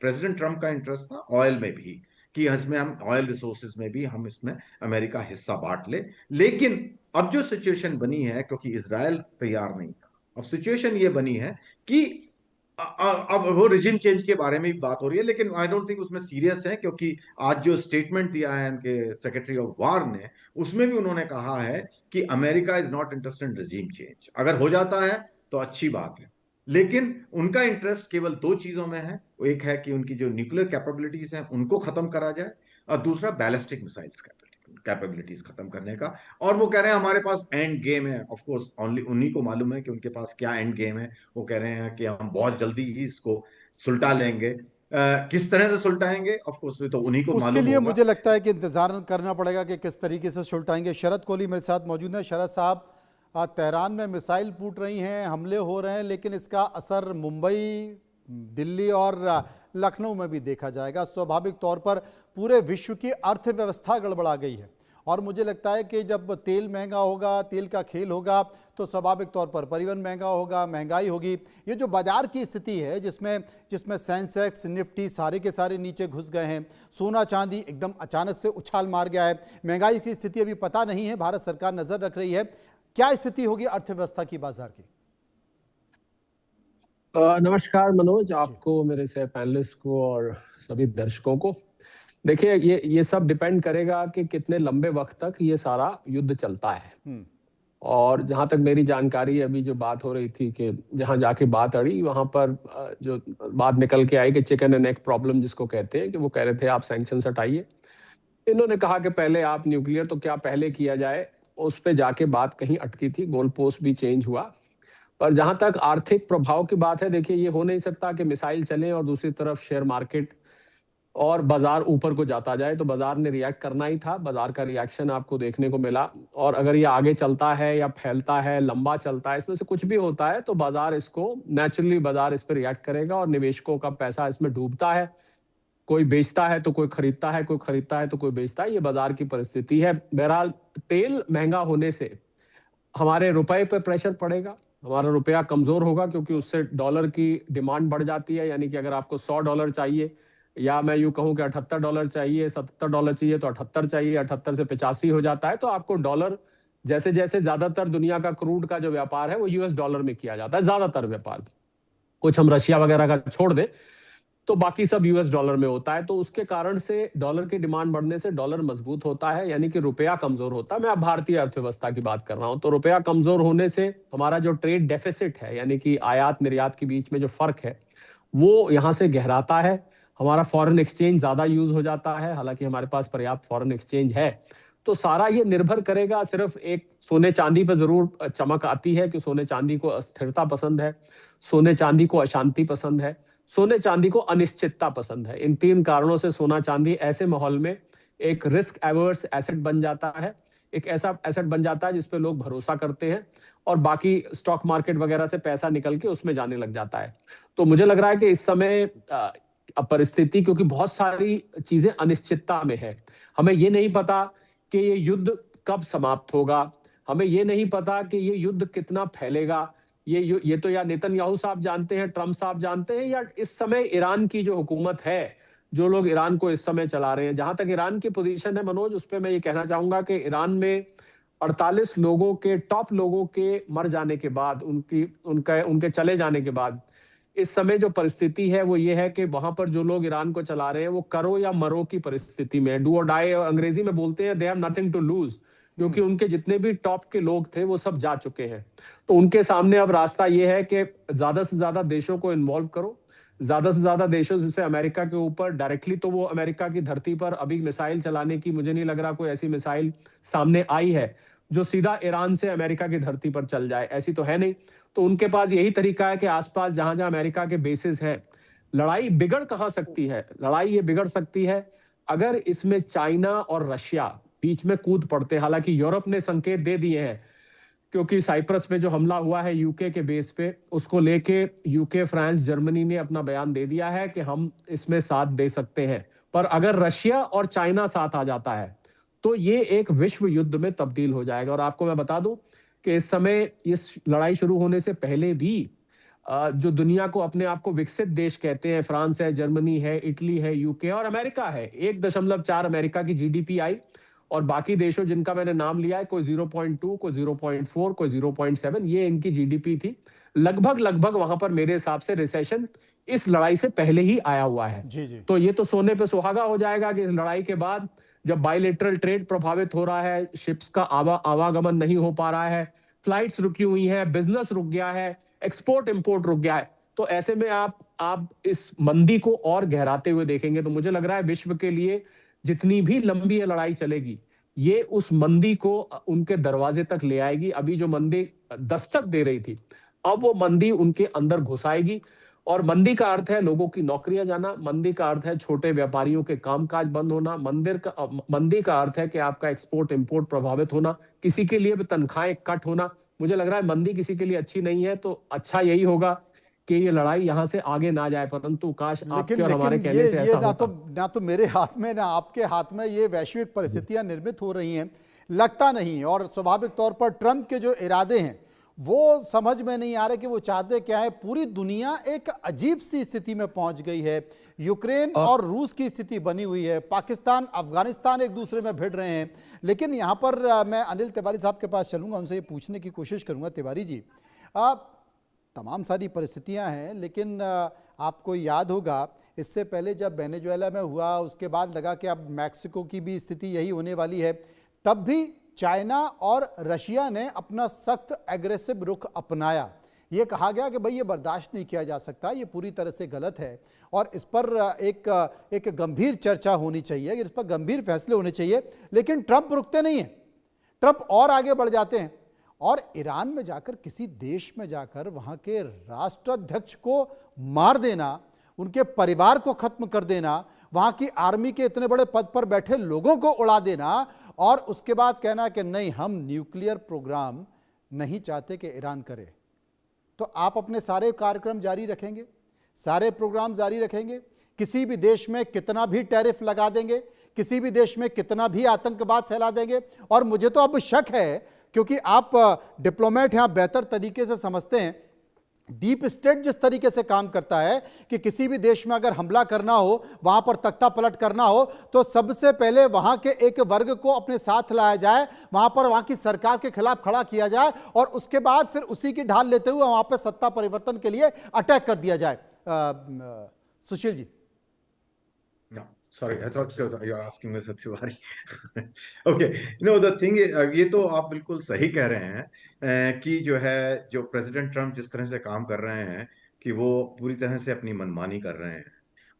प्रेसिडेंट ट्रम्प का इंटरेस्ट था ऑयल में भी, कि इसमें हम ऑयल रिसोर्सेज में भी हम इसमें अमेरिका हिस्सा बांट ले। लेकिन अब जो सिचुएशन बनी है, क्योंकि इसराइल तैयार नहीं था, अब सिचुएशन ये बनी है कि अब वो रिजिम चेंज के बारे में भी बात हो रही है, लेकिन आई डोंट थिंक उसमें सीरियस है, क्योंकि आज जो स्टेटमेंट दिया है उनके सेक्रेटरी ऑफ वार ने, उसमें भी उन्होंने कहा है कि America is not interested in regime change. अगर हो जाता है तो अच्छी बात है, लेकिन उनका इंटरेस्ट केवल दो चीजों में है। एक है कि उनकी जो न्यूक्लियर कैपेबिलिटीज हैं उनको खत्म करा जाए, और दूसरा बैलिस्टिक मिसाइल्स कैपेबिलिटीज खत्म करने का। और वो कह रहे हैं हमारे पास एंड गेम है, ऑफ कोर्स ओनली उन्हीं को मालूम है कि उनके पास क्या एंड गेम है। वो कह रहे हैं कि हम बहुत जल्दी ही इसको सुलटा लेंगे, किस तरह से सुलटाएंगे, ऑफ कोर्स तो उन्हीं को उसके मालूम लिए होगा। मुझे लगता है कि इंतजार करना पड़ेगा कि किस तरीके से सुलटाएंगे। शरद कोहली मेरे साथ मौजूद है। शरद साहब, तेहरान में मिसाइल फूट रही हैं, हमले हो रहे हैं, लेकिन इसका असर मुंबई, दिल्ली और लखनऊ में भी देखा जाएगा। स्वाभाविक तौर पर पूरे विश्व की अर्थव्यवस्था गड़बड़ा गई है और मुझे लगता है कि जब तेल महंगा होगा, तेल का खेल होगा, तो स्वाभाविक तौर पर परिवहन महंगा होगा, महंगाई होगी। ये जो बाजार की स्थिति है जिसमें सेंसेक्स, निफ्टी सारे के सारे नीचे घुस गए हैं, सोना चांदी एकदम अचानक से उछाल मार गया है, महंगाई की स्थिति अभी पता नहीं है, भारत सरकार नजर रख रही है, क्या स्थिति होगी अर्थव्यवस्था की, बाजार की? नमस्कार मनोज, आपको, मेरे से पैनलिस्ट को और सभी दर्शकों को। देखिए, ये सब डिपेंड करेगा कि कितने लंबे वक्त तक ये सारा युद्ध चलता है। और जहां तक मेरी जानकारी, अभी जो बात हो रही थी कि जहां जाके बात अड़ी, वहां पर जो बात निकल के आई कि चिकन एंड एग प्रॉब्लम जिसको कहते हैं, कि वो कह रहे थे आप सैंक्शन हटाइए। इन्होंने कहा कि पहले आप न्यूक्लियर तो क्या पहले किया जाए, उस पर जाके बात कहीं अटकी थी, गोल पोस्ट भी चेंज हुआ। पर जहां तक आर्थिक प्रभाव की बात है, देखिए ये हो नहीं सकता कि मिसाइल चले और दूसरी तरफ शेयर मार्केट और बाजार ऊपर को जाता जाए। तो बाजार ने रिएक्ट करना ही था, बाजार का रिएक्शन आपको देखने को मिला। और अगर ये आगे चलता है या फैलता है, लंबा चलता है, इसमें से कुछ भी होता है, तो बाजार इसको नेचुरली बाजार इस पर रिएक्ट करेगा और निवेशकों का पैसा इसमें डूबता है। कोई बेचता है तो कोई खरीदता है, कोई खरीदता है तो कोई बेचता है, ये बाजार की परिस्थिति है। बहरहाल तेल महंगा होने से हमारे रुपए पे प्रेशर पड़ेगा, हमारा रुपया कमजोर होगा, क्योंकि उससे डॉलर की डिमांड बढ़ जाती है। यानी कि अगर आपको $100 चाहिए, या मैं यूं कहूं कि $78 चाहिए, $77 चाहिए, तो 78 चाहिए, 78 से 85 हो जाता है। तो आपको डॉलर, जैसे जैसे ज्यादातर दुनिया का क्रूड का जो व्यापार है वो US डॉलर में किया जाता है, ज्यादातर व्यापार, कुछ हम रशिया वगैरह का छोड़ दें तो बाकी सब US डॉलर में होता है। तो उसके कारण से डॉलर की डिमांड बढ़ने से डॉलर मजबूत होता है, यानी कि रुपया कमजोर होता है। मैं अब भारतीय अर्थव्यवस्था की बात कर रहा हूं। तो रुपया कमजोर होने से हमारा जो ट्रेड डेफिसिट है, यानी कि आयात निर्यात के बीच में जो फर्क है, वो यहां से गहराता है। हमारा फॉरेन एक्सचेंज ज्यादा यूज हो जाता है, हालांकि हमारे पास पर्याप्त फॉरेन एक्सचेंज है। तो सारा ये निर्भर करेगा, सिर्फ एक सोने चांदी पर जरूर चमक आती है कि सोने चांदी को अस्थिरता पसंद है, सोने चांदी को अशांति पसंद है, सोने चांदी को अनिश्चितता पसंद है। इन तीन कारणों से सोना चांदी ऐसे माहौल में एक रिस्क एवर्स एसेट बन जाता है, एक ऐसा एसेट बन जाता है जिसपे लोग भरोसा करते हैं और बाकी स्टॉक मार्केट वगैरह से पैसा निकल के उसमें जाने लग जाता है। तो मुझे लग रहा है कि इस समय परिस्थिति, क्योंकि बहुत सारी चीजें अनिश्चितता में है, हमें ये नहीं पता कि ये युद्ध कब समाप्त होगा, हमें ये नहीं पता कि ये युद्ध कितना फैलेगा। ये तो या नेतन्याहू साहब जानते हैं, ट्रंप साहब जानते हैं, या इस समय ईरान की जो हुकूमत है, जो लोग ईरान को इस समय चला रहे हैं। जहां तक ईरान की पोजीशन है मनोज, उस पर मैं ये कहना चाहूंगा कि ईरान में 48 लोगों के, टॉप लोगों के मर जाने के बाद, उनके चले जाने के बाद, इस समय जो परिस्थिति है वो ये है कि वहां पर जो लोग ईरान को चला रहे हैं वो करो या मरो की परिस्थिति में, डू और डाई अंग्रेजी में बोलते हैं, they have nothing to lose, क्योंकि उनके जितने भी टॉप के लोग थे वो सब जा चुके हैं। तो उनके सामने अब रास्ता ये है कि ज्यादा से ज्यादा देशों को इन्वॉल्व करो, ज्यादा से ज्यादा देशों, जैसे अमेरिका के ऊपर डायरेक्टली, तो वो अमेरिका की धरती पर अभी मिसाइल चलाने की मुझे नहीं लग रहा कोई ऐसी मिसाइल सामने आई है जो सीधा ईरान से अमेरिका की धरती पर चल जाए, ऐसी तो है नहीं। तो उनके पास यही तरीका है कि आसपास जहां जहां अमेरिका के बेसिस हैं, लड़ाई बिगड़ कहां सकती है, लड़ाई ये बिगड़ सकती है अगर इसमें चाइना और रशिया बीच में कूद पड़ते। हालांकि यूरोप ने संकेत दे दिए हैं, क्योंकि साइप्रस पे जो हमला हुआ है यूके के बेस पे, उसको लेके यूके, फ्रांस, जर्मनी ने अपना बयान दे दिया है कि हम इसमें साथ दे सकते हैं। पर अगर रशिया और चाइना साथ आ जाता है तो ये एक विश्व युद्ध में तब्दील हो जाएगा। और आपको मैं बता दूं कि इस समय इस लड़ाई शुरू होने से पहले भी जो दुनिया को अपने आप को विकसित देश कहते हैं, फ्रांस है, जर्मनी है, इटली है, यूके और अमेरिका है, 1.4 अमेरिका की जीडीपी आई, और बाकी देशों जिनका मैंने नाम लिया है, कोई 0.2, कोई 0.4, कोई 0.7, ये इनकी जीडीपी थी। लगभग वहां पर मेरे हिसाब से रिसेशन इस लड़ाई से पहले ही आया हुआ है। जी जी। तो ये तो सोने पे सुहागा हो जाएगा कि इस लड़ाई के बाद जब बायलेटरल ट्रेड प्रभावित हो रहा है, शिप्स का आवागमन नहीं हो पा रहा है, फ्लाइट्स रुकी हुई है, बिजनेस रुक गया है, एक्सपोर्ट इंपोर्ट रुक गया है, तो ऐसे में आप इस मंदी को और गहराते हुए देखेंगे। तो मुझे लग रहा है विश्व के लिए जितनी भी लंबी ये लड़ाई चलेगी, ये उस मंदी को उनके दरवाजे तक ले आएगी। अभी जो मंदी दस्तक दे रही थी, अब वो मंदी उनके अंदर घुसाएगी। और मंदी का अर्थ है लोगों की नौकरियां जाना, मंदी का अर्थ है छोटे व्यापारियों के कामकाज बंद होना, मंदी का अर्थ है कि आपका एक्सपोर्ट इंपोर्ट प्रभावित होना, किसी के लिए भी तनख्वाहें कट होना। मुझे लग रहा है मंदी किसी के लिए अच्छी नहीं है, तो अच्छा यही होगा कि ये लड़ाई यहां से आगे ना जाए, परंतु काश आपके और हमारे कहने से ऐसा होता। ना तो मेरे हाथ में ना आपके हाथ में ये वैश्विक परिस्थितियां निर्मित हो रही हैं, लगता नहीं। और स्वाभाविक तौर पर ट्रंप के जो इरादे हैं वो समझ में नहीं आ रहे कि वो चाहते क्या है। पूरी दुनिया एक अजीब सी स्थिति में पहुंच गई है। यूक्रेन और रूस की स्थिति बनी हुई है, पाकिस्तान अफगानिस्तान एक दूसरे में भिड़ रहे हैं। लेकिन यहाँ पर मैं अनिल तिवारी साहब के पास चलूंगा, उनसे ये पूछने की कोशिश करूंगा। तिवारी जी, तमाम सारी परिस्थितियां हैं, लेकिन आपको याद होगा इससे पहले जब वेनेजुएला में हुआ, उसके बाद लगा कि अब मैक्सिको की भी स्थिति यही होने वाली है, तब भी चाइना और रशिया ने अपना सख्त एग्रेसिव रुख अपनाया। ये कहा गया कि भाई ये बर्दाश्त नहीं किया जा सकता, ये पूरी तरह से गलत है और इस पर एक गंभीर चर्चा होनी चाहिए, इस पर गंभीर फैसले होने चाहिए। लेकिन ट्रंप रुकते नहीं हैं, ट्रंप और आगे बढ़ जाते हैं और ईरान में जाकर, किसी देश में जाकर वहां के राष्ट्राध्यक्ष को मार देना, उनके परिवार को खत्म कर देना, वहां की आर्मी के इतने बड़े पद पर बैठे लोगों को उड़ा देना और उसके बाद कहना कि नहीं, हम न्यूक्लियर प्रोग्राम नहीं चाहते कि ईरान करे। तो आप अपने सारे कार्यक्रम जारी रखेंगे, सारे प्रोग्राम जारी रखेंगे, किसी भी देश में कितना भी टैरिफ लगा देंगे, किसी भी देश में कितना भी आतंकवाद फैला देंगे। और मुझे तो अब शक है, क्योंकि आप डिप्लोमेट हैं, आप बेहतर तरीके से समझते हैं, डीप स्टेट जिस तरीके से काम करता है कि किसी भी देश में अगर हमला करना हो, वहां पर तख्ता पलट करना हो, तो सबसे पहले वहां के एक वर्ग को अपने साथ लाया जाए, वहां पर वहां की सरकार के खिलाफ खड़ा किया जाए और उसके बाद फिर उसी की ढाल लेते हुए वहां पर सत्ता परिवर्तन के लिए अटैक कर दिया जाए। Sushil ji. Sorry, I thought you're asking Mr. Tiwari. Okay, no, the thing is, ये तो आप बिल्कुल सही कह रहे हैं कि जो है, जो प्रेसिडेंट ट्रम्प जिस तरह से काम कर रहे हैं कि वो पूरी तरह से अपनी मनमानी कर रहे हैं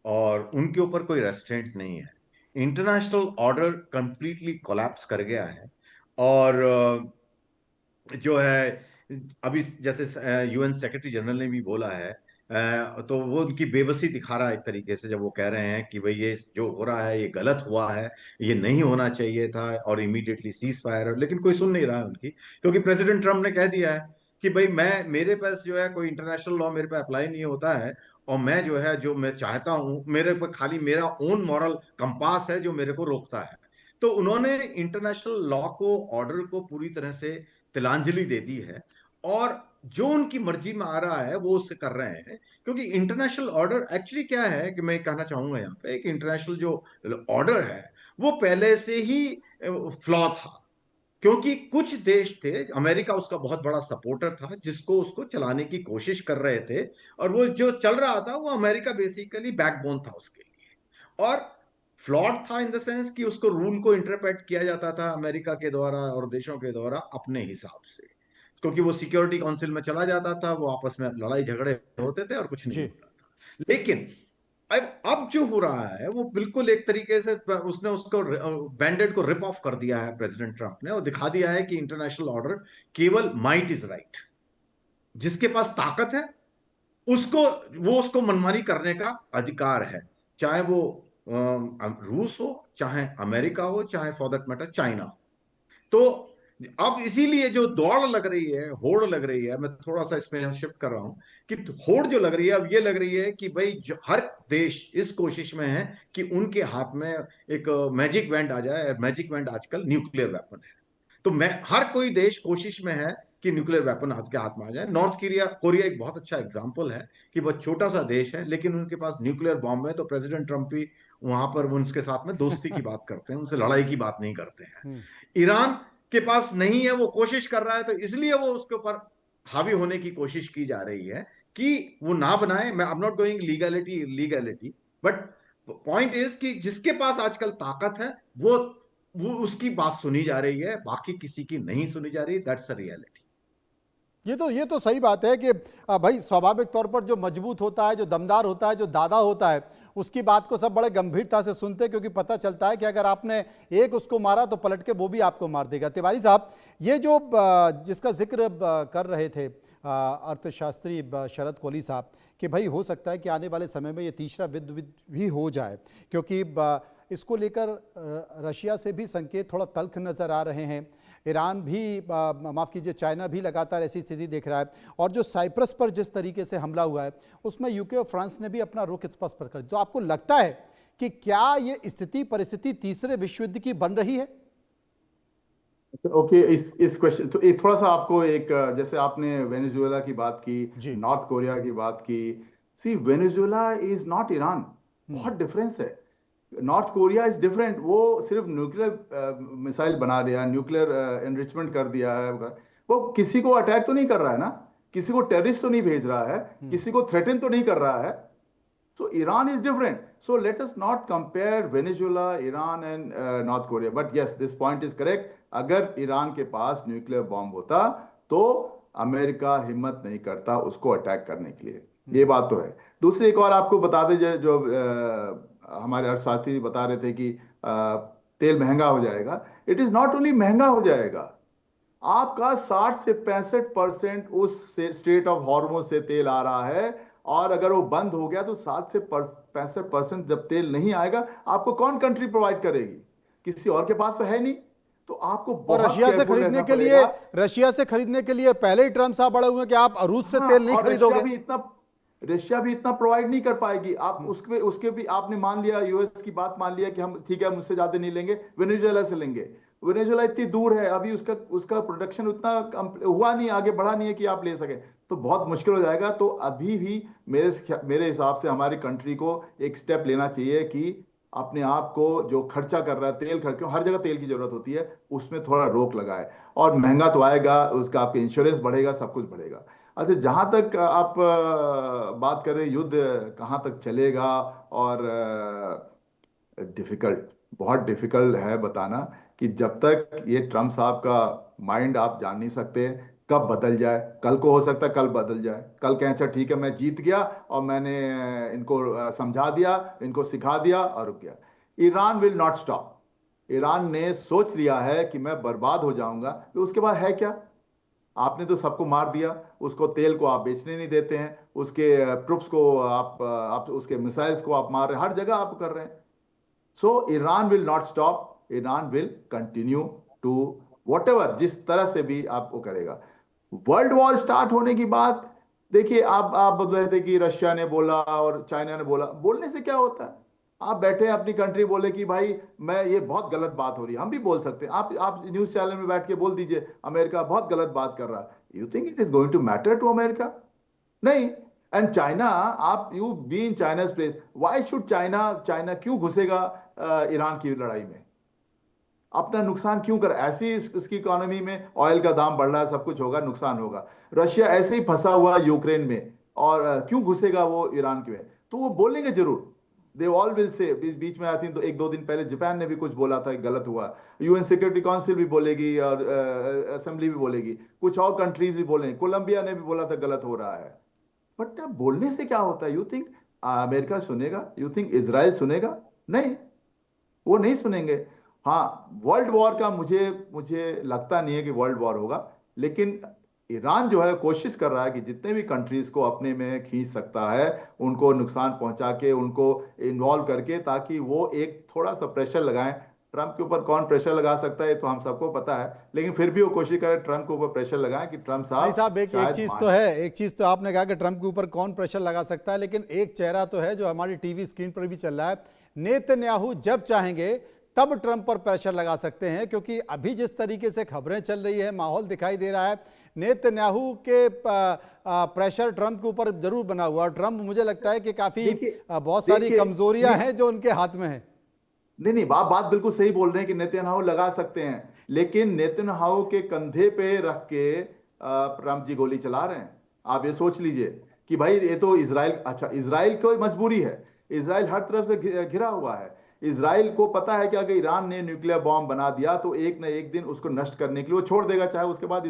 और उनके ऊपर कोई रेस्ट्रेंट नहीं है। इंटरनेशनल ऑर्डर कंप्लीटली कोलैप्स कर गया है और जो है अभी जैसे यूएन सेक्रेटरी जनरल ने भी बोला है, तो वो उनकी बेबसी दिखा रहा है एक तरीके से, जब वो कह रहे हैं कि भाई ये जो हो रहा है ये गलत हुआ है, ये नहीं होना चाहिए था और इमीडिएटली सीज फायर। लेकिन कोई सुन नहीं रहा है उनकी, क्योंकि प्रेसिडेंट ट्रम्प ने कह दिया है कि भाई मेरे पास जो है कोई इंटरनेशनल लॉ मेरे पे अप्लाई नहीं होता है और मैं जो है जो मैं चाहता हूँ, मेरे पर खाली मेरा ओन मॉरल कंपास है जो मेरे को रोकता है। तो उन्होंने इंटरनेशनल लॉ को, ऑर्डर को पूरी तरह से तिलांजलि दे दी है और जो उनकी मर्जी में आ रहा है वो उससे कर रहे हैं। क्योंकि इंटरनेशनल ऑर्डर एक्चुअली क्या है कि मैं कहना चाहूंगा यहाँ पे कि इंटरनेशनल जो ऑर्डर है वो पहले से ही फ्लॉ था, क्योंकि कुछ देश थे, अमेरिका उसका बहुत बड़ा सपोर्टर था जिसको उसको चलाने की कोशिश कर रहे थे और वो जो चल रहा था वो अमेरिका बेसिकली बैकबोन था उसके लिए। और फ्लॉड था इन द सेंस कि उसको रूल को इंटरप्रेट किया जाता था अमेरिका के द्वारा और देशों के द्वारा अपने हिसाब से, क्योंकि वो सिक्योरिटी काउंसिल में चला जाता था, वो आपस में लड़ाई झगड़े होते थे और कुछ नहीं होता था। लेकिन अब जो हो रहा है वो बिल्कुल एक तरीके से उसने उसको बैंडेड को रिप ऑफ कर दिया है प्रेसिडेंट ट्रम्प ने और दिखा दिया है कि इंटरनेशनल ऑर्डर केवल माइट इज राइट, जिसके पास ताकत है उसको मनमानी करने का अधिकार है, चाहे वो रूस हो, चाहे अमेरिका हो, चाहे फॉर दैट मैटर चाइना हो। तो अब इसीलिए जो दौड़ लग रही है, होड़ लग रही है, मैं थोड़ा सा इसमें शिफ्ट कर रहा हूं कि होड़ जो लग रही है अब ये लग रही है कि भाई जो हर देश इस कोशिश में है कि उनके हाथ में एक मैजिक वैंड आ जाए, और मैजिक वैंड आजकल न्यूक्लियर वेपन है। तो हर कोई देश कोशिश में है कि न्यूक्लियर वेपन आपके हाथ में आ जाए। नॉर्थ कोरिया एक बहुत अच्छा एग्जाम्पल है कि वह छोटा सा देश है लेकिन उनके पास न्यूक्लियर बॉम्ब है, तो प्रेसिडेंट ट्रम्प भी वहां पर उनके साथ में दोस्ती की बात करते हैं, उनसे लड़ाई की बात नहीं करते हैं। ईरान के पास नहीं है, वो कोशिश कर रहा है, तो इसलिए वो उसके ऊपर हावी होने की कोशिश की जा रही है कि वो ना बनाए। मैं I am not going legality, but point is कि जिसके पास आजकल ताकत है वो उसकी बात सुनी जा रही है, बाकी किसी की नहीं सुनी जा रही। That's a reality. ये तो सही बात है कि भाई स्वाभाविक तौर पर जो मजबूत होता है, जो दमदार होता है, जो दादा होता है, उसकी बात को सब बड़े गंभीरता से सुनते हैं, क्योंकि पता चलता है कि अगर आपने एक उसको मारा तो पलट के वो भी आपको मार देगा। तिवारी साहब, ये जो जिसका जिक्र कर रहे थे अर्थशास्त्री शरद कोहली साहब कि भाई हो सकता है कि आने वाले समय में ये तीसरा विश्व भी हो जाए, क्योंकि इसको लेकर रशिया से भी संकेत थोड़ा तल्ख नज़र आ रहे हैं। ईरान भी, माफ़ कीजिए, चाइना भी लगातार ऐसी स्थिति देख रहा है। और जो साइप्रस पर जिस तरीके से हमला हुआ है उसमें यूके और फ्रांस ने भी अपना रुख स्पष्ट कर दिया। तो आपको लगता है कि क्या ये स्थिति परिस्थिति तीसरे विश्व युद्ध की बन रही है? ओके, इस क्वेश्चन तो एक थोड़ा सा आपको एक, जैसे आपने वेनेजुएला की बात की, नॉर्थ कोरिया की बात की। सी, वेनेजुएला इज नॉट ईरान, बहुत डिफरेंस है। नॉर्थ कोरिया इज डिफरेंट, वो सिर्फ न्यूक्लियर मिसाइल बना रहा है, न्यूक्लियर एनरिचमेंट कर दिया है। वो किसी को अटैक तो नहीं कर रहा है ना, किसी को टेररिस्ट तो नहीं भेज रहा है, किसी को थ्रेटन तो नहीं कर रहा है। So Iran is different. So let us not compare Venezuela, Iran and North Korea. But yes, this point is correct. अगर ईरान के पास न्यूक्लियर बॉम्ब होता तो अमेरिका हिम्मत नहीं करता उसको अटैक करने के लिए, ये बात तो है। दूसरी एक और आपको बता दें, जो हमारे अर्थशास्त्री बता रहे थे कि तेल महंगा हो जाएगा। इट इज नॉट ओनली महंगा हो जाएगा, आपका 60 से 65% उस स्ट्रेट ऑफ हॉर्मुज़ से तेल आ रहा है, और अगर वो बंद हो गया तो 60 से 65% जब तेल नहीं आएगा, आपको कौन कंट्री प्रोवाइड करेगी? किसी और के पास तो है नहीं। तो आपको और रशिया से खरीदने के लिए पहले ही ट्रम्प साहब बड़े हुए हैं कि आप रूस से तेल नहीं खरीदोगे। रशिया भी इतना प्रोवाइड नहीं कर पाएगी। आप उसके भी आपने मान लिया, यूएस की बात मान लिया कि हम ठीक है, मुझसे ज्यादा नहीं लेंगे, वेनेजुएला से लेंगे। वेनेजुएला इतनी दूर है, अभी उसका प्रोडक्शन उतना हुआ नहीं, आगे बढ़ा नहीं है कि आप ले सके, तो बहुत मुश्किल हो जाएगा। तो अभी भी मेरे हिसाब से हमारी कंट्री को एक स्टेप लेना चाहिए कि अपने आप को जो खर्चा कर रहा है तेल, क्यों हर जगह तेल की जरूरत होती है, उसमें थोड़ा रोक लगाए। और महंगा तो आएगा, उसका आपका इंश्योरेंस बढ़ेगा, सब कुछ बढ़ेगा। अच्छा, जहां तक आप बात करें युद्ध कहाँ तक चलेगा, और बहुत डिफिकल्ट है बताना कि जब तक ये ट्रम्प साहब का माइंड आप जान नहीं सकते कब बदल जाए। कल को हो सकता है कल बदल जाए, कल कहें अच्छा ठीक है मैं जीत गया और मैंने इनको समझा दिया, इनको सिखा दिया और रुक गया। Iran will not stop. Iran ने सोच लिया है कि मैं बर्बाद हो जाऊंगा, तो उसके बाद है क्या? आपने तो सबको मार दिया, उसको तेल को आप बेचने नहीं देते हैं, उसके ट्रुप्स को आप उसके मिसाइल्स को आप मार रहे हैं, हर जगह आप कर रहे हैं। So Iran will not stop, Iran will continue to whatever, जिस तरह से भी आप वो करेगा। वर्ल्ड वॉर स्टार्ट होने की बात, देखिए आप बता रहे थे कि रशिया ने बोला और चाइना ने बोला, बोलने से क्या होता है? आप बैठे हैं अपनी कंट्री, बोले कि भाई मैं ये बहुत गलत बात हो रही है, हम भी बोल सकते हैं। आप न्यूज चैनल में बैठ के बोल दीजिए अमेरिका बहुत गलत बात कर रहा है। You think it is going to matter to America? नहीं। एंड चाइना, आप you be in China's place, why should China क्यों घुसेगा ईरान की लड़ाई में? अपना नुकसान क्यों कर? ऐसी उसकी इकोनॉमी में ऑयल का दाम बढ़ रहा है, सब कुछ होगा, नुकसान होगा। रशिया ऐसे ही फंसा हुआ यूक्रेन में, और क्यों घुसेगा वो ईरान के में? तो वो बोलेंगे जरूर, दे ऑल विल से। बीच में आई थिंक तो 1-2 दिन पहले जापान ने भी कुछ बोला था, गलत हुआ। यूएन सिक्योरिटी काउंसिल भी बोलेगी और असेंबली भी बोलेगी, कुछ और कंट्रीज भी बोलेंगे, कोलंबिया ने भी बोला था गलत हो रहा है। बट बोलने से क्या होता है? यू थिंक अमेरिका सुनेगा? यू थिंक इजराइल सुनेगा? नहीं, वो नहीं सुनेंगे। हाँ, वर्ल्ड वॉर का मुझे लगता नहीं है कि वर्ल्ड वॉर होगा, लेकिन ईरान जो है कोशिश कर रहा है कि जितने भी कंट्रीज को अपने में खींच सकता है उनको नुकसान पहुंचा के, उनको इन्वॉल्व करके, ताकि वो एक थोड़ा सा प्रेशर लगाएं। ट्रंप के ऊपर कौन प्रेशर लगा सकता है तो हम सबको पता है, लेकिन फिर भी वो कोशिश करें ट्रंप के ऊपर प्रेशर लगाएं कि ट्रंप साहब एक चीज तो है, एक चीज तो आपने कहा कि ट्रंप के ऊपर कौन प्रेशर लगा सकता है, लेकिन एक चेहरा तो है जो हमारी टीवी स्क्रीन पर भी चल रहा है। नेतन्याहू जब चाहेंगे तब ट्रंप पर प्रेशर लगा सकते हैं, क्योंकि अभी जिस तरीके से खबरें चल रही है, माहौल दिखाई दे रहा है, नेतन्याहू के प्रेशर ट्रंप के ऊपर जरूर बना हुआ। और ट्रंप, मुझे लगता है कि काफी बहुत सारी कमजोरियां हैं जो उनके हाथ में है। नहीं, बात बिल्कुल सही बोल रहे हैं कि नेतन्याहू लगा सकते हैं, लेकिन नेतन्याहू के कंधे पे रख के ट्रंप जी गोली चला रहे हैं। आप ये सोच लीजिए कि भाई ये तो इजराइल, अच्छा इजराइल को मजबूरी है, इजराइल हर तरफ से घिरा हुआ है। इजराइल को पता है कि अगर ईरान ने न्यूक्लियर बॉम्ब बना दिया तो एक न एक दिन उसको नष्ट करने के लिए वो छोड़ देगा, चाहे उसके बाद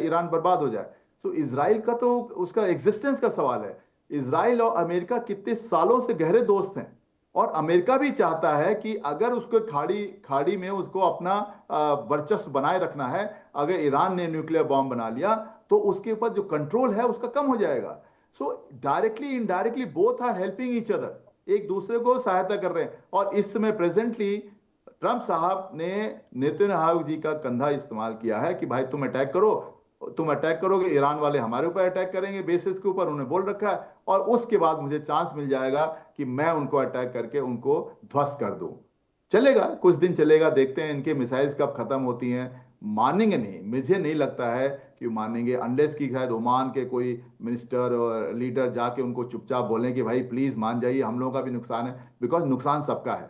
ईरान बर्बाद हो जाए। तो इजराइल का तो उसका एग्जिस्टेंस का सवाल है। इजराइल और अमेरिका कितने सालों से गहरे दोस्त हैं, और अमेरिका भी चाहता है कि अगर उसको खाड़ी में उसको अपना वर्चस्व बनाए रखना है, अगर ईरान ने न्यूक्लियर बॉम्ब बना लिया तो उसके ऊपर जो कंट्रोल है उसका कम हो जाएगा। So directly indirectly both are helping each other, एक दूसरे को सहायता कर रहे हैं। और इस समय प्रेजेंटली ट्रंप साहब ने नेतन्याहू जी का कंधा इस्तेमाल किया है कि भाई तुम अटैक करो, तुम अटैक करोगे, ईरान वाले हमारे ऊपर अटैक करेंगे बेसिस के ऊपर, उन्होंने बोल रखा है, और उसके बाद मुझे चांस मिल जाएगा कि मैं उनको अटैक करके उनको ध्वस्त कर दूं। चलेगा, कुछ दिन चलेगा, देखते हैं इनके मिसाइल्स कब खत्म होती हैं। मानेंगे नहीं, मुझे नहीं लगता है कि मानेंगे, अनलेस की शायद ओमान के कोई मिनिस्टर और लीडर जाके उनको चुपचाप बोलें कि भाई प्लीज मान जाइए, हम लोगों का भी नुकसान है। बिकॉज नुकसान सबका है,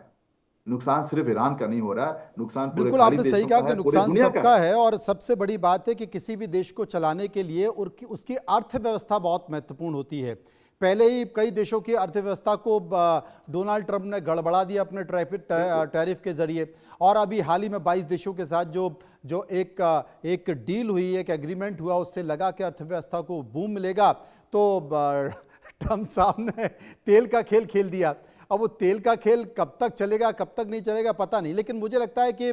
नुकसान सिर्फ ईरान का नहीं हो रहा है, नुकसान पूरे बिल्कुल खाड़ी आपने सही देशों कहा का कि है, पूरे नुकसान दुनिया सबका का है। है। और सबसे बड़ी बात है कि किसी भी देश को चलाने के लिए उसकी अर्थव्यवस्था बहुत महत्वपूर्ण होती है। पहले ही कई देशों की अर्थव्यवस्था को डोनाल्ड ट्रंप ने गड़बड़ा दिया अपने टैरिफ के जरिए, और अभी हाल ही में 22 देशों के साथ जो एक डील हुई, एक एग्रीमेंट हुआ, उससे लगा कि अर्थव्यवस्था को बूम मिलेगा। तो ट्रंप साहब ने तेल का खेल खेल दिया। अब वो तेल का खेल कब तक चलेगा, कब तक नहीं चलेगा, पता नहीं। लेकिन मुझे लगता है कि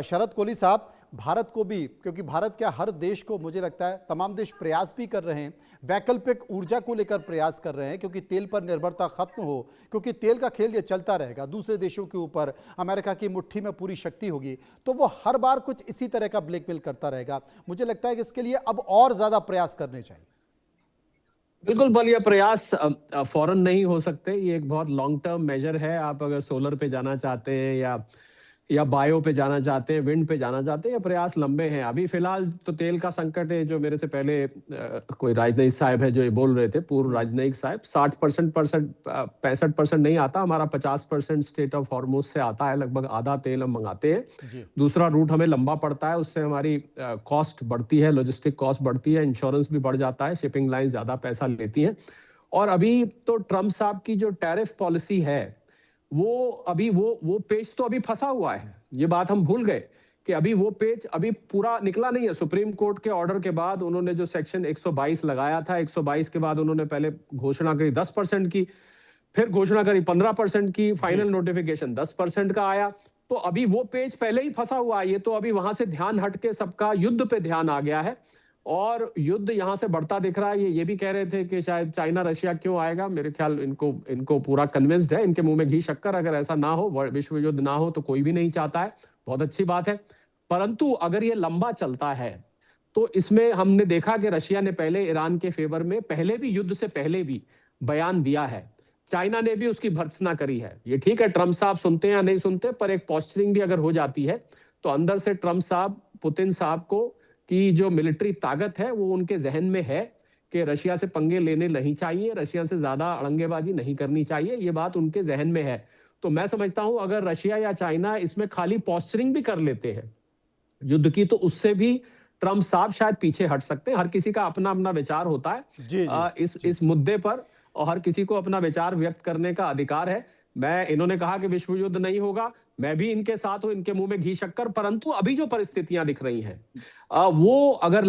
शरद कोहली साहब, भारत को भी, क्योंकि भारत क्या हर देश को, मुझे लगता है तमाम देश प्रयास भी कर रहे हैं, वैकल्पिक ऊर्जा को लेकर प्रयास कर रहे हैं, क्योंकि तेल पर निर्भरता खत्म हो, क्योंकि तेल का खेल ये चलता रहेगा, दूसरे देशों के ऊपर अमेरिका की मुट्ठी में पूरी शक्ति होगी, तो वो हर बार कुछ इसी तरह का ब्लैकमेल करता रहेगा। मुझे लगता है कि इसके लिए अब और ज्यादा प्रयास करने चाहिए। बिल्कुल, बल ये प्रयास फौरन नहीं हो सकते, ये एक बहुत लॉन्ग टर्म मेजर है। आप अगर सोलर पे जाना चाहते हैं या बायो पे जाना चाहते हैं, विंड पे जाना चाहते हैं, ये प्रयास लंबे हैं। अभी फिलहाल तो तेल का संकट है, जो मेरे से पहले कोई राजनयिक साहब है जो ये बोल रहे थे, पूर्व राजनयिक साहब, 65% नहीं आता, हमारा 50% स्टेट ऑफ हॉर्मुज से आता है, लगभग आधा तेल हम मंगाते हैं। दूसरा रूट हमें लंबा पड़ता है, उससे हमारी कॉस्ट बढ़ती है, लॉजिस्टिक कॉस्ट बढ़ती है, इंश्योरेंस भी बढ़ जाता है, शिपिंग लाइन ज्यादा पैसा लेती हैं। और अभी तो ट्रंप साहब की जो टैरिफ पॉलिसी है, वो पेज तो अभी फंसा हुआ है। ये बात हम भूल गए कि अभी वो पेज अभी पूरा निकला नहीं है। सुप्रीम कोर्ट के ऑर्डर के बाद उन्होंने जो सेक्शन 122 लगाया था, 122 के बाद उन्होंने पहले घोषणा करी 10% की, फिर घोषणा करी 15% की, फाइनल नोटिफिकेशन 10% का आया। तो अभी वो पेज पहले ही फंसा हुआ है। ये तो अभी वहां से ध्यान हटके सबका युद्ध पे ध्यान आ गया है, और युद्ध यहां से बढ़ता दिख रहा है। ये भी कह रहे थे कि शायद चाइना रशिया क्यों आएगा, मेरे ख्याल इनको पूरा कन्विंस्ड है, इनके मुंह में घी शक्कर, अगर ऐसा ना हो, विश्व युद्ध ना हो, तो कोई भी नहीं चाहता है, बहुत अच्छी बात है। परंतु अगर ये लंबा चलता है तो इसमें हमने देखा कि रशिया ने पहले ईरान के फेवर में पहले भी, युद्ध से पहले भी बयान दिया है, चाइना ने भी उसकी भर्त्सना करी है। ये ठीक है, ट्रंप साहब सुनते हैं या नहीं सुनते, पर एक पोस्चरिंग भी अगर हो जाती है तो अंदर से ट्रंप साहब, पुतिन साहब को की जो मिलिट्री ताकत है वो उनके जहन में है कि रशिया से पंगे लेने नहीं चाहिए, रशिया से ज्यादा अड़ंगेबाजी नहीं करनी चाहिए, ये बात उनके जहन में है। तो मैं समझता हूं अगर रशिया या चाइना इसमें खाली पोस्चरिंग भी कर लेते हैं युद्ध की, तो उससे भी ट्रंप साहब शायद पीछे हट सकते हैं। हर किसी का अपना अपना विचार होता है इस मुद्दे पर, और हर किसी को अपना विचार व्यक्त करने का अधिकार है। इन्होंने कहा कि विश्व युद्ध नहीं होगा, मैं भी इनके साथ हूं, इनके मुंह में घी शक्कर, परंतु अभी जो परिस्थितियां दिख रही हैं वो अगर